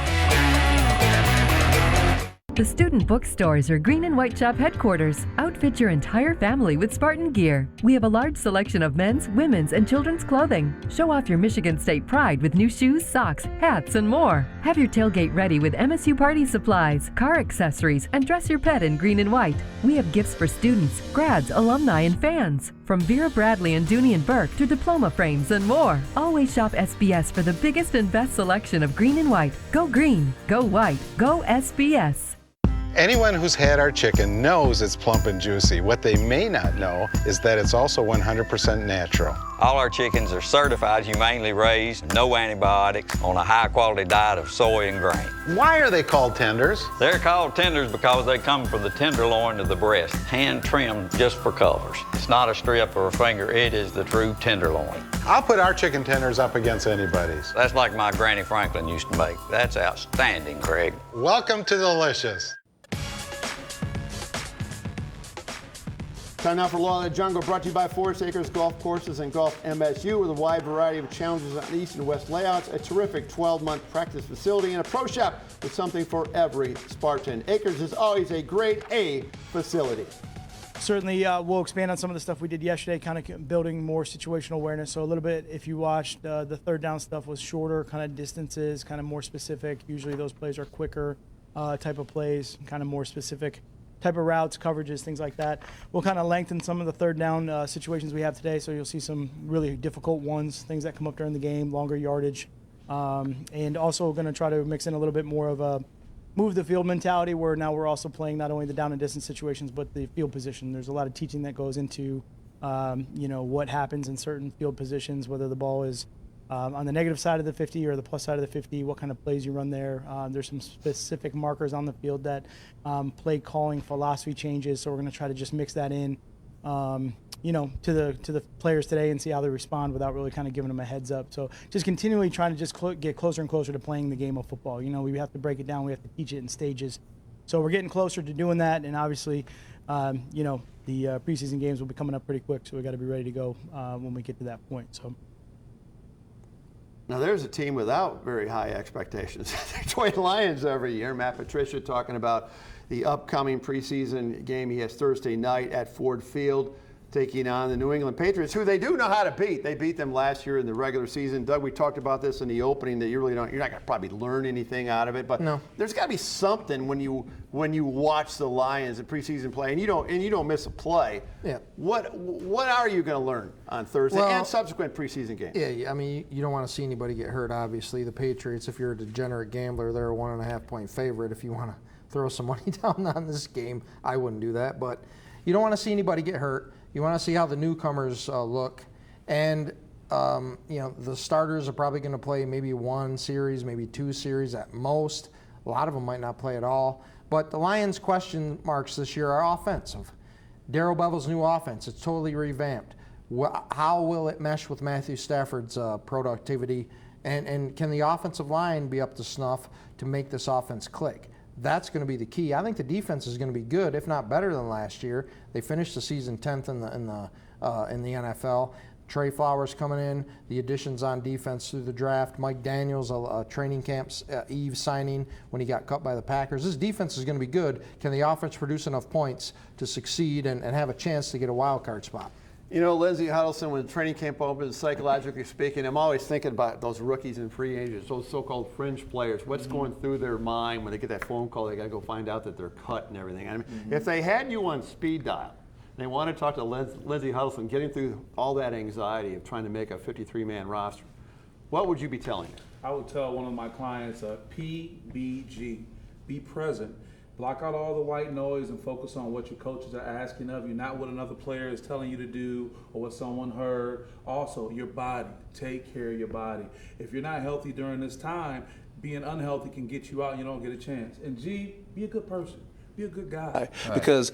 The Student Bookstores are Green and White Shop headquarters. Outfit your entire family with Spartan gear. We have a large selection of men's, women's, and children's clothing. Show off your Michigan State pride with new shoes, socks, hats, and more. Have your tailgate ready with MSU party supplies, car accessories, and dress your pet in green and white. We have gifts for students, grads, alumni, and fans. From Vera Bradley and Dooney and Burke to diploma frames and more. Always shop SBS for the biggest and best selection of green and white. Go green, go white, go SBS. Anyone who's had our chicken knows it's plump and juicy. What they may not know is that it's also 100% natural. All our chickens are certified humanely raised, no antibiotics, on a high-quality diet of soy and grain. Why are they called tenders? They're called tenders because they come from the tenderloin of the breast, hand-trimmed just for colors. It's not a strip or a finger, it is the true tenderloin. I'll put our chicken tenders up against anybody's. That's like my Granny Franklin used to make. That's outstanding, Craig. Welcome to Delicious. Time now for Law of the Jungle, brought to you by Forest Acres Golf Courses and Golf MSU, with a wide variety of challenges on east and west layouts, a terrific 12-month practice facility, and a pro shop with something for every Spartan. Acres is always a grade A facility. Certainly, we'll expand on some of the stuff we did yesterday, kind of building more situational awareness. So a little bit, if you watched, the third down stuff was shorter, kind of distances, kind of more specific. Usually those plays are quicker type of plays, kind of more specific type of routes, coverages, things like that. We'll kind of lengthen some of the third down situations we have today, so you'll see some really difficult ones, things that come up during the game, longer yardage. And also going to try to mix in a little bit more of a move the field mentality, where now we're also playing not only the down and distance situations, but the field position. There's a lot of teaching that goes into, what happens in certain field positions, whether the ball is on the negative side of the 50 or the plus side of the 50, what kind of plays you run there. There's some specific markers on the field that play calling philosophy changes, so we're going to try to just mix that in, to the players today and see how they respond without really kind of giving them a heads up. So just continually trying to just get closer and closer to playing the game of football. We have to break it down. We have to teach it in stages. So we're getting closer to doing that, and obviously, the preseason games will be coming up pretty quick, so we got to be ready to go when we get to that point. So. Now, there's a team without very high expectations. The Detroit Lions every year. Matt Patricia talking about the upcoming preseason game he has Thursday night at Ford Field, taking on the New England Patriots, who they do know how to beat. They beat them last year in the regular season. Doug, we talked about this in the opening, that you're not going to probably learn anything out of it, but no. There's got to be something when you watch the Lions in preseason play, and you don't miss a play. Yeah. What are you going to learn on Thursday and subsequent preseason games? Yeah, I mean, you don't want to see anybody get hurt, obviously. The Patriots, if you're a degenerate gambler, they're a 1.5-point favorite. If you want to throw some money down on this game, I wouldn't do that, but you don't want to see anybody get hurt. You want to see how the newcomers look. And, the starters are probably going to play maybe one series, maybe two series at most. A lot of them might not play at all. But the Lions' question marks this year are offensive. Darrell Bevel's new offense, it's totally revamped. How will it mesh with Matthew Stafford's productivity? And can the offensive line be up to snuff to make this offense click? That's going to be the key. I think the defense is going to be good, if not better than last year. They finished the season 10th in the NFL. Trey Flowers coming in, the additions on defense through the draft. Mike Daniels, a training camp eve signing when he got cut by the Packers. This defense is going to be good. Can the offense produce enough points to succeed and have a chance to get a wild card spot? Lindsey Huddleston, when training camp opens, psychologically speaking, I'm always thinking about those rookies and free agents, those so-called fringe players. What's going through their mind when they get that phone call? They got to go find out that they're cut and everything. I mean, if they had you on speed dial, and they want to talk to Lindsey Huddleston, getting through all that anxiety of trying to make a 53-man roster, what would you be telling them? I would tell one of my clients, PBG, be present. Block out all the white noise and focus on what your coaches are asking of you, not what another player is telling you to do or what someone heard. Also, your body. Take care of your body. If you're not healthy during this time, being unhealthy can get you out and you don't get a chance. And G, be a good person. Be a good guy. Right. Because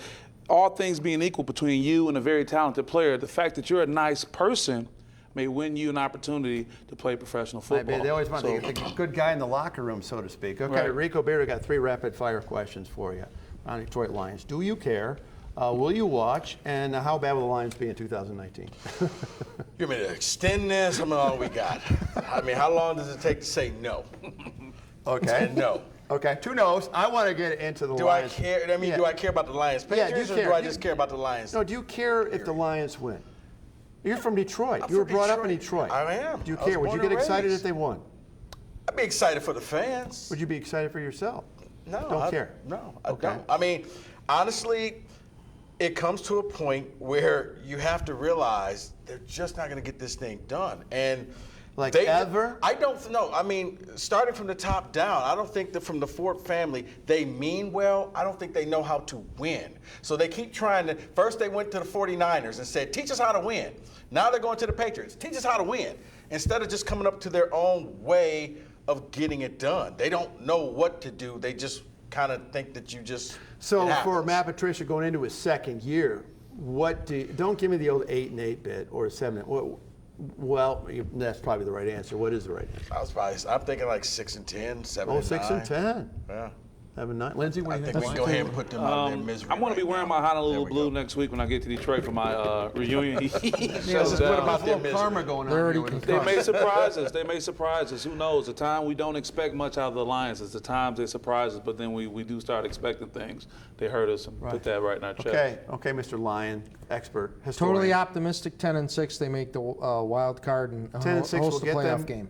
all things being equal between you and a very talented player, the fact that you're a nice person may win you an opportunity to play professional football. They always want the good guy in the locker room, so to speak. Okay, right. Rico Beard, got 3 rapid-fire questions for you on Detroit Lions. Do you care? Will you watch? And how bad will the Lions be in 2019? You want me to extend this? How long we got? I mean, how long does it take to say no? Okay. No. Okay, 2 no's. I want to get into the Lions. Do I care? I mean, do I care about the Lions Patriots, or do I just care about the Lions? No, do you care if the Lions win? You're from Detroit. You were brought up in Detroit. I am. Do you care? Would you get excited if they won? I'd be excited for the fans. Would you be excited for yourself? No. Don't care? No, I don't. I mean, honestly, it comes to a point where you have to realize they're just not going to get this thing done. And ever? I don't know. I mean, starting from the top down, I don't think that from the Ford family, they mean well. I don't think they know how to win. So they keep trying to, first they went to the 49ers and said, teach us how to win. Now they're going to the Patriots. Teach us how to win. Instead of just coming up to their own way of getting it done. They don't know what to do. They just kind of think that you just. So for Matt Patricia going into his second year, don't give me the old 8 and 8 bit or 7. Well, that's probably the right answer. What is the right answer? I'm thinking like 6 and 10, 7 and 9. 6 and 10. Yeah. Having 9. Lindsay, what do you think? I think we can go ahead and put them out of their misery. I'm going to be wearing my Honolulu blue next week when I get to Detroit for my reunion. What about their karma going on? They may surprise us. They may surprise us. Who knows? The time we don't expect much out of the Lions is the times they surprise us, but then we do start expecting things. They hurt us and put that right in our chest. Okay, Mr. Lion, expert, historian. Totally optimistic. 10-6, they make the wild card and 10-6 host will a playoff get them. game.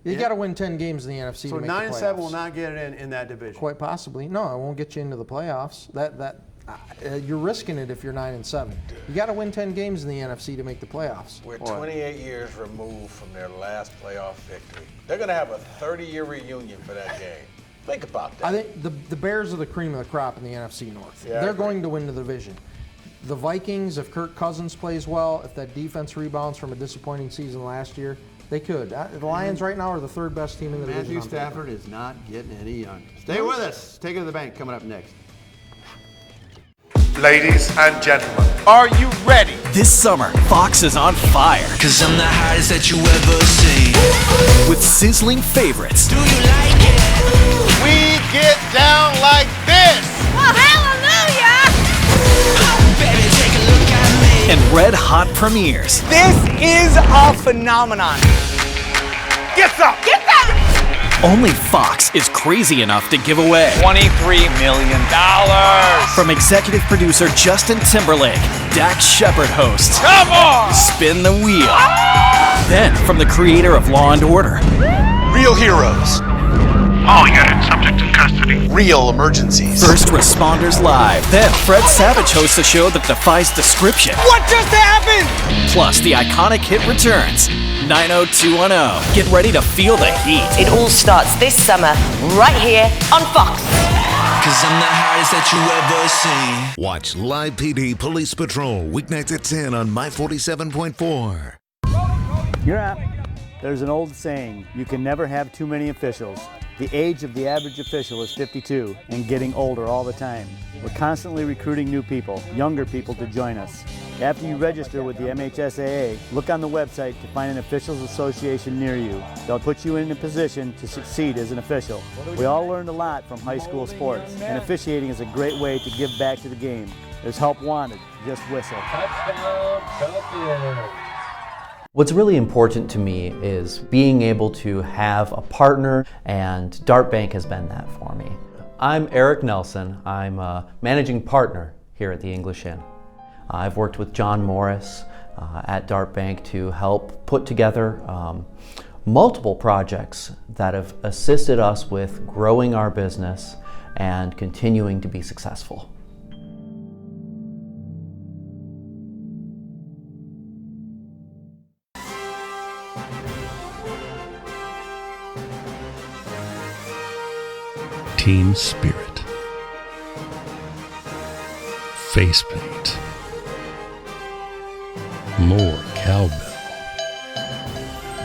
You got to win 10 games in the NFC to make the playoffs. So 9-7 will not get it in that division. Quite possibly. No, it won't get you into the playoffs. You're risking it if you're 9-7. You got to win 10 games in the NFC to make the playoffs. We're 28 years removed from their last playoff victory. They're going to have a 30-year reunion for that game. Think about that. I think the Bears are the cream of the crop in the NFC North. Yeah, They're going to win the division. The Vikings, if Kirk Cousins plays well, if that defense rebounds from a disappointing season last year, they could. The Lions right now are the third best team in the division. Matthew Stafford is not getting any younger. Stay with us. Take it to the bank coming up next. Ladies and gentlemen, are you ready? This summer, Fox is on fire. Cause I'm the hottest that you ever seen. With sizzling favorites. Do you like it? We get down like this. Well, hallelujah! Oh, baby, take a look at me. And red hot premieres. This is a phenomenon. Get some! Get some! Only Fox is crazy enough to give away $23 million. From executive producer Justin Timberlake, Dax Shepard hosts. Come on! Spin the wheel. Then from the creator of Law and Order. Real heroes. All units subject to custody. Real emergencies. First Responders Live. Then Fred Savage hosts a show that defies description. What just happened? Plus the iconic hit returns. 90210. Get ready to feel the heat. It all starts this summer, right here on Fox. Cause I'm the hottest that you ever seen. Watch Live PD Police Patrol weeknights at 10 on My 47.4. You're up. There's an old saying, you can never have too many officials. The age of the average official is 52 and getting older all the time. We're constantly recruiting new people, younger people to join us. After you register with the MHSAA, look on the website to find an officials association near you. They'll put you in a position to succeed as an official. We all learned a lot from high school sports, and officiating is a great way to give back to the game. There's help wanted, just whistle. Touchdown, Falcons. What's really important to me is being able to have a partner, and Dart Bank has been that for me. I'm Eric Nelson. I'm a managing partner here at the English Inn. I've worked with John Morris at Dart Bank to help put together multiple projects that have assisted us with growing our business and continuing to be successful. Team spirit, face paint, more cowbell.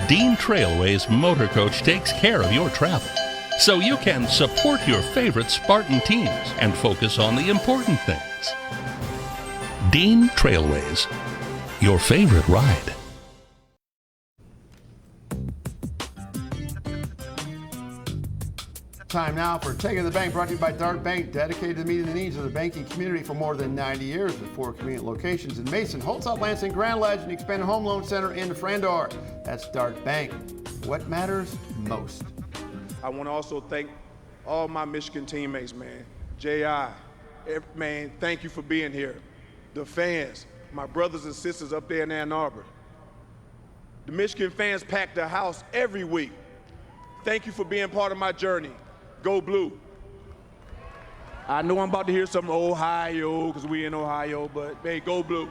Dean Trailways Motor Coach takes care of your travel, so you can support your favorite Spartan teams and focus on the important things. Dean Trailways, your favorite ride. Time now for Taking the Bank, brought to you by Dart Bank, dedicated to meeting the needs of the banking community for more than 90 years with 4 convenient locations in Mason, Holtzop, Lansing, Grand Ledge, and expanded home loan center in Frandor. That's Dart Bank. What matters most? I want to also thank all my Michigan teammates, man. J.I., man, thank you for being here. The fans, my brothers and sisters up there in Ann Arbor. The Michigan fans pack the house every week. Thank you for being part of my journey. Go Blue. I know I'm about to hear some Ohio, because we in Ohio, but hey, go Blue.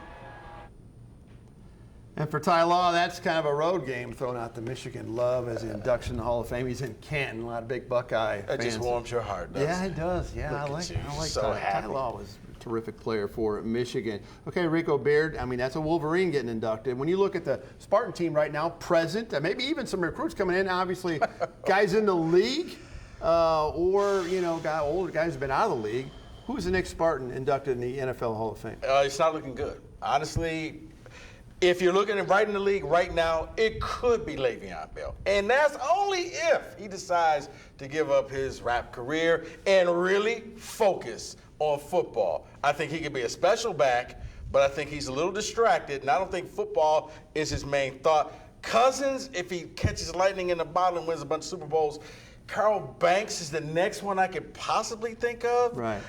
And for Ty Law, that's kind of a road game, throwing out the Michigan love as the induction to the Hall of Fame. He's in Canton, a lot of big Buckeye fans. That just warms your heart, doesn't it? Yeah, it does. Yeah, I like so Ty. happy. Ty Law was a terrific player for Michigan. Okay, Rico Beard, I mean, that's a Wolverine getting inducted. When you look at the Spartan team right now, present, maybe even some recruits coming in, obviously guys in the league, or, you know, older guys who've been out of the league. Who's the next Spartan inducted in the NFL Hall of Fame? It's not looking good. Honestly, If you're looking at right in the league right now, it could be Le'Veon Bell. And that's only if he decides to give up his rap career and really focus on football. I think he could be a special back, but I think he's a little distracted, and I don't think football is his main thought. Cousins, if he catches lightning in the bottle and wins a bunch of Super Bowls, Carl Banks is the next one I could possibly think of. Right.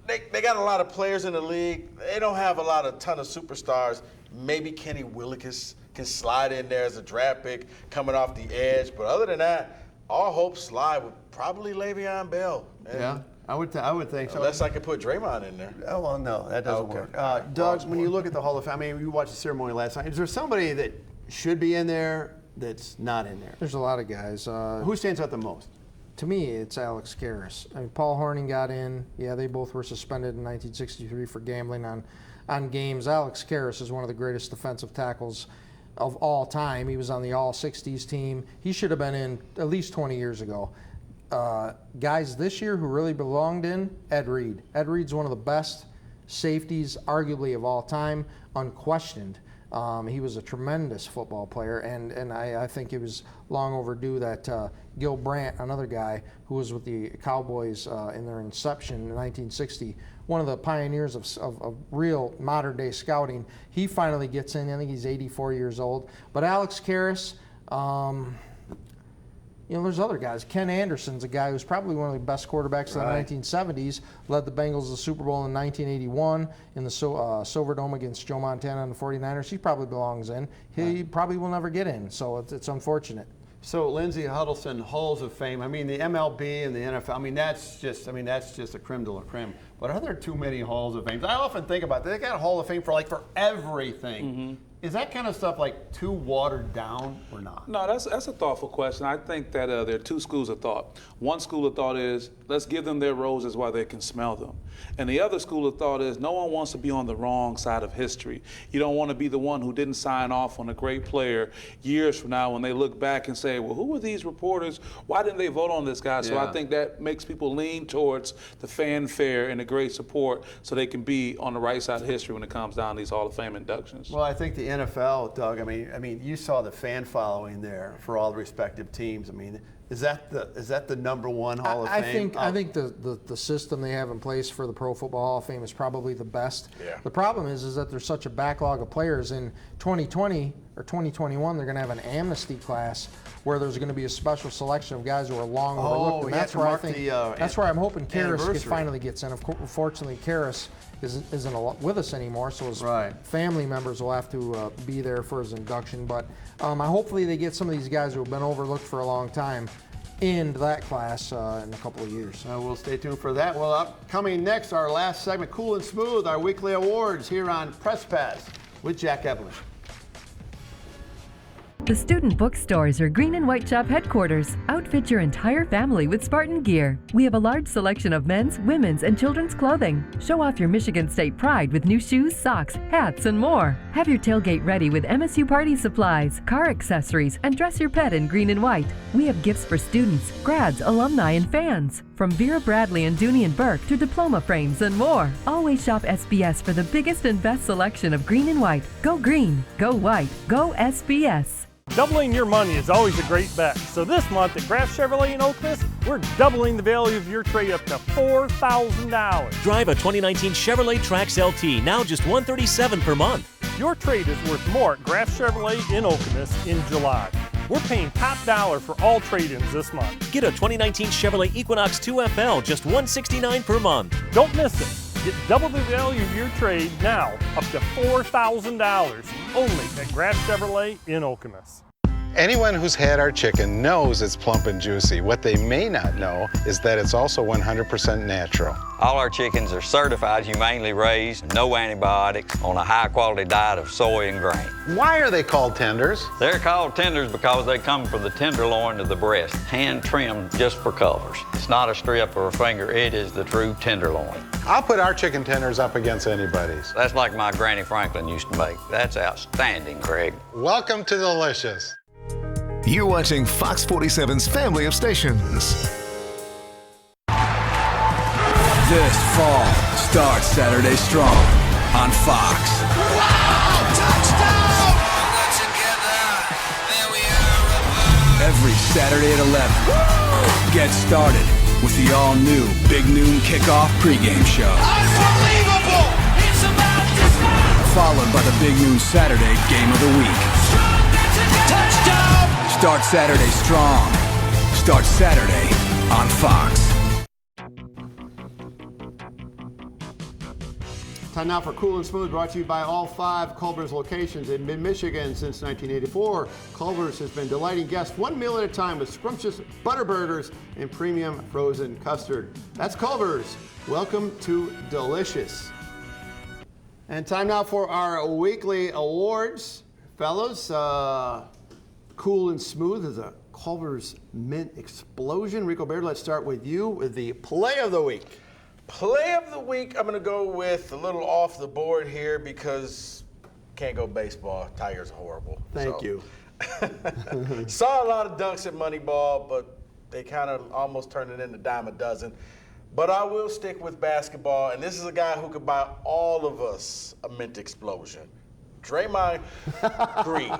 They got a lot of players in the league. They don't have a ton of superstars. Maybe Kenny Willekes can slide in there as a draft pick coming off the edge. But other than that, all hopes lie with probably Le'Veon Bell. Yeah, I would think so. Unless I could put Draymond in there. Oh, well, no, that doesn't work. Doug, when you look at the Hall of Fame, I mean, you watched the ceremony last night. Is there somebody that should be in there that's not in there? There's a lot of guys. Who stands out the most? To me, it's Alex Karras. I mean, Paul Hornung got in. Yeah, they both were suspended in 1963 for gambling on games. Alex Karras is one of the greatest defensive tackles of all time. He was on the All-60s team. He should have been in at least 20 years ago. Guys this year who really belonged in, Ed Reed. Ed Reed's one of the best safeties, arguably, of all time, unquestioned. He was a tremendous football player, and I think it was long overdue that Gil Brandt, another guy who was with the Cowboys in their inception in 1960, one of the pioneers of real modern-day scouting, he finally gets in. I think he's 84 years old. But Alex Karras, there's other guys. Ken Anderson's a guy who's probably one of the best quarterbacks of the 1970s, led the Bengals to the Super Bowl in 1981 in the Silverdome against Joe Montana and the 49ers. He probably belongs in. He probably will never get in, so it's unfortunate. So Lindsey Huddleston, Halls of Fame. I mean, the MLB and the NFL. I mean, that's just a creme de la creme. But are there too many Halls of Fame? I often think about that. They got a Hall of Fame for everything. Mm-hmm. Is that kind of stuff too watered down or not? No, that's a thoughtful question. I think that there are two schools of thought. One school of thought is, let's give them their roses while they can smell them. And the other school of thought is, no one wants to be on the wrong side of history. You don't want to be the one who didn't sign off on a great player years from now when they look back and say, well, who were these reporters? Why didn't they vote on this guy? So I think that makes people lean towards the fanfare and the great support so they can be on the right side of history when it comes down to these Hall of Fame inductions. Well, I think the NFL, Doug, I mean, you saw the fan following there for all the respective teams. I mean, is that the number one Hall of Fame? I think the system they have in place for the Pro Football Hall of Fame is probably the best. Yeah. The problem is that there's such a backlog of players. In 2020 or 2021, they're going to have an amnesty class where there's going to be a special selection of guys who are long overlooked. And that's where I think that's where I'm hoping Karras finally gets in. Unfortunately, Karras isn't with us anymore, so his family members will have to be there for his induction. But hopefully they get some of these guys who have been overlooked for a long time into that class in a couple of years. We'll stay tuned for that. Well, upcoming next, our last segment, Cool and Smooth, our weekly awards here on Press Pass with Jack Eblin. The student bookstores are Green and White Shop headquarters. Outfit your entire family with Spartan gear. We have a large selection of men's, women's, and children's clothing. Show off your Michigan State pride with new shoes, socks, hats, and more. Have your tailgate ready with MSU party supplies, car accessories, and dress your pet in green and white. We have gifts for students, grads, alumni, and fans. From Vera Bradley and Dooney and Burke to diploma frames and more. Always shop SBS for the biggest and best selection of green and white. Go green, go white, go SBS. Doubling your money is always a great bet. So this month at Kraft Chevrolet in Okemos, we're doubling the value of your trade up to $4,000. Drive a 2019 Chevrolet Trax LT, now just $137 per month. Your trade is worth more at Kraft Chevrolet in Okemos in July. We're paying top dollar for all trade-ins this month. Get a 2019 Chevrolet Equinox 2FL, just $169 per month. Don't miss it. Get double the value of your trade now, up to $4,000, only at Kraft Chevrolet in Okemos. Anyone who's had our chicken knows it's plump and juicy. What they may not know is that it's also 100% natural. All our chickens are certified, humanely raised, no antibiotics, on a high-quality diet of soy and grain. Why are they called tenders? They're called tenders because they come from the tenderloin of the breast, hand-trimmed just for colors. It's not a strip or a finger, it is the true tenderloin. I'll put our chicken tenders up against anybody's. That's like my Granny Franklin used to make. That's outstanding, Craig. Welcome to Delicious. You're watching Fox 47's Family of Stations. This fall, start Saturday strong on Fox. Wow! Touchdown! every Saturday at 11. Get started with the all-new Big Noon Kickoff pregame show. Unbelievable! It's about to start! Followed by the Big Noon Saturday Game of the Week. Touchdown! Start Saturday strong. Start Saturday on Fox. Time now for Cool and Smooth, brought to you by all 5 Culver's locations in mid-Michigan since 1984. Culver's has been delighting guests one meal at a time with scrumptious butter burgers and premium frozen custard. That's Culver's. Welcome to Delicious. And time now for our weekly awards. Fellas, Cool and Smooth is a Culver's Mint Explosion. Rico Baird, let's start with you with the Play of the Week. Play of the week, I'm going to go with a little off the board here because can't go baseball. Tigers are horrible. Thank you. Saw a lot of dunks at Moneyball, but they kind of almost turned it into dime a dozen. But I will stick with basketball, and this is a guy who could buy all of us a mint explosion. Draymond Green.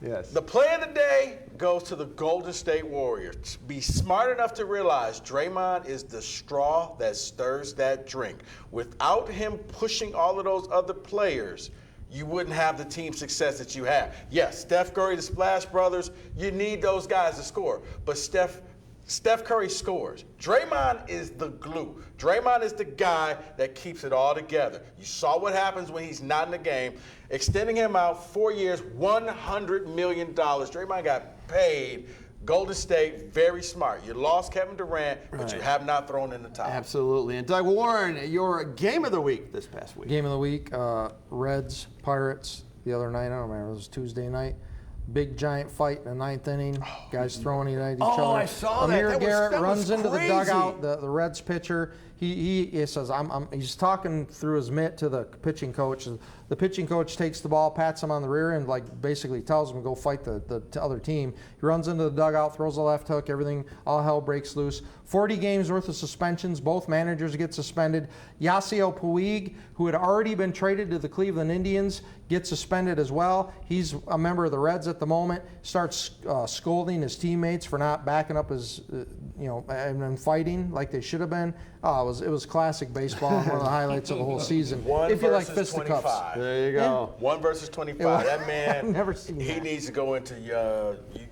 Yes. The play of the day goes to the Golden State Warriors. Be smart enough to realize Draymond is the straw that stirs that drink. Without him pushing all of those other players, you wouldn't have the team success that you have. Yes, Steph Curry, the Splash Brothers, you need those guys to score. But Steph Curry scores. Draymond is the glue. Draymond is the guy that keeps it all together. You saw what happens when he's not in the game. Extending him out 4 years, $100 million. Draymond got paid. Golden State, very smart. You lost Kevin Durant, but you have not thrown in the towel. Absolutely. And Doug Warren, your game of the week this past week. Game of the week, Reds, Pirates, the other night, I don't remember, it was Tuesday night. Big giant fight in the ninth inning. Guys throwing it at each other. I saw that. Amir Garrett that runs was into the crazy. dugout. The Reds pitcher. He says, he's talking through his mitt to the pitching coach. The pitching coach takes the ball, pats him on the rear end, like basically tells him to go fight the other team. He runs into the dugout, throws a left hook, everything, all hell breaks loose. 40 games worth of suspensions. Both managers get suspended. Yasiel Puig, who had already been traded to the Cleveland Indians, gets suspended as well. He's a member of the Reds at the moment. Starts scolding his teammates for not backing up his, and fighting like they should have been. It was classic baseball. One of the highlights of the whole season. One if you like versus fisticuffs. 25. There you go. 1 versus 25. That man, I've never seen he that. needs to go into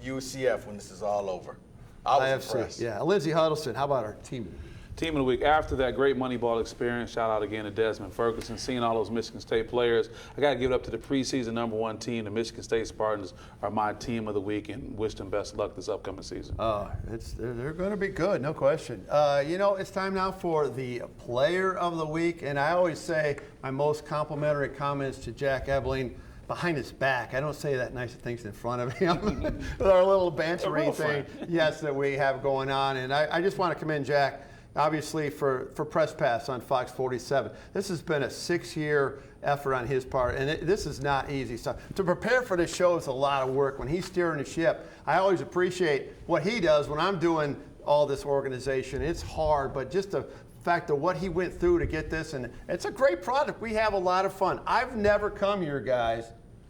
UCF when this is all over. I was impressed. Yeah, Lindsey Huddleston, how about our team? Team of the week. After that great Moneyball experience, shout out again to Desmond Ferguson, seeing all those Michigan State players. I got to give it up to the preseason #1 team. The Michigan State Spartans are my team of the week, and wish them best of luck this upcoming season. They're going to be good, no question. It's time now for the Player of the Week, and I always say my most complimentary comments to Jack Ebling behind his back. I don't say that nice things in front of him with our little bantering thing, that we have going on. And I just want to commend Jack, obviously, for Press Pass on Fox 47. This has been a 6-year effort on his part, and this is not easy stuff. To prepare for this show is a lot of work. When he's steering the ship, I always appreciate what he does when I'm doing all this organization. It's hard, but just the fact of what he went through to get this, and it's a great product. We have a lot of fun. I've never come here, guys,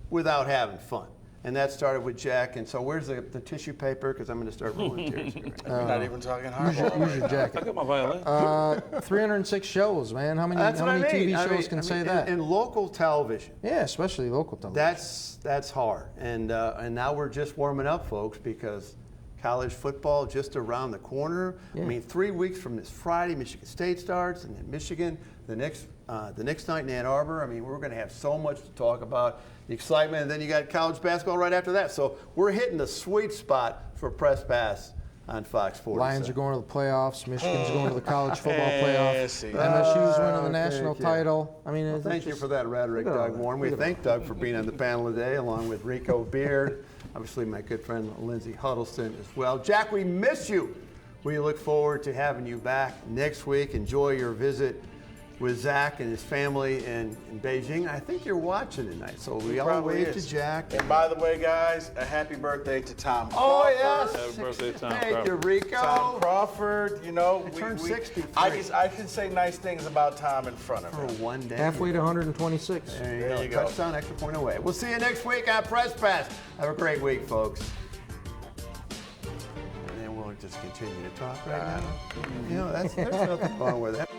without having fun. And that started with Jack. And so where's the tissue paper? Because I'm going to start rolling tears here right now. We're not even talking hard. Use your jacket. I got my violin. 306 shows, man. How many TV shows can say that? In local television. Yeah, especially local television. That's hard. And now we're just warming up, folks, because college football just around the corner. Yeah. I mean, 3 weeks from this Friday, Michigan State starts, and then Michigan the next night in Ann Arbor. I mean, we're going to have so much to talk about. The excitement, and then you got college basketball right after that. So we're hitting the sweet spot for Press Pass on Fox 47. Lions are going to the playoffs. Michigan's going to the college football playoffs. MSU's winning the national title. I mean, thank you for that rhetoric, Doug Warren. We thank Doug for being on the panel today, along with Rico Beard, obviously my good friend Lindsey Huddleston as well. Jack, we miss you. We look forward to having you back next week. Enjoy your visit with Zach and his family in Beijing. I think you're watching tonight, so we all wave to Jack. And by the way, guys, a happy birthday to Tom Crawford. Oh, yes. Happy birthday, Tom Thank Crawford. you, Rico. Tom Crawford, He turned 63. I can say nice things about Tom in front of him. For one day. Halfway to 126. There you go. Touchdown, extra point away. We'll see you next week on Press Pass. Have a great week, folks. just continue to talk right now. You know, there's nothing wrong with that.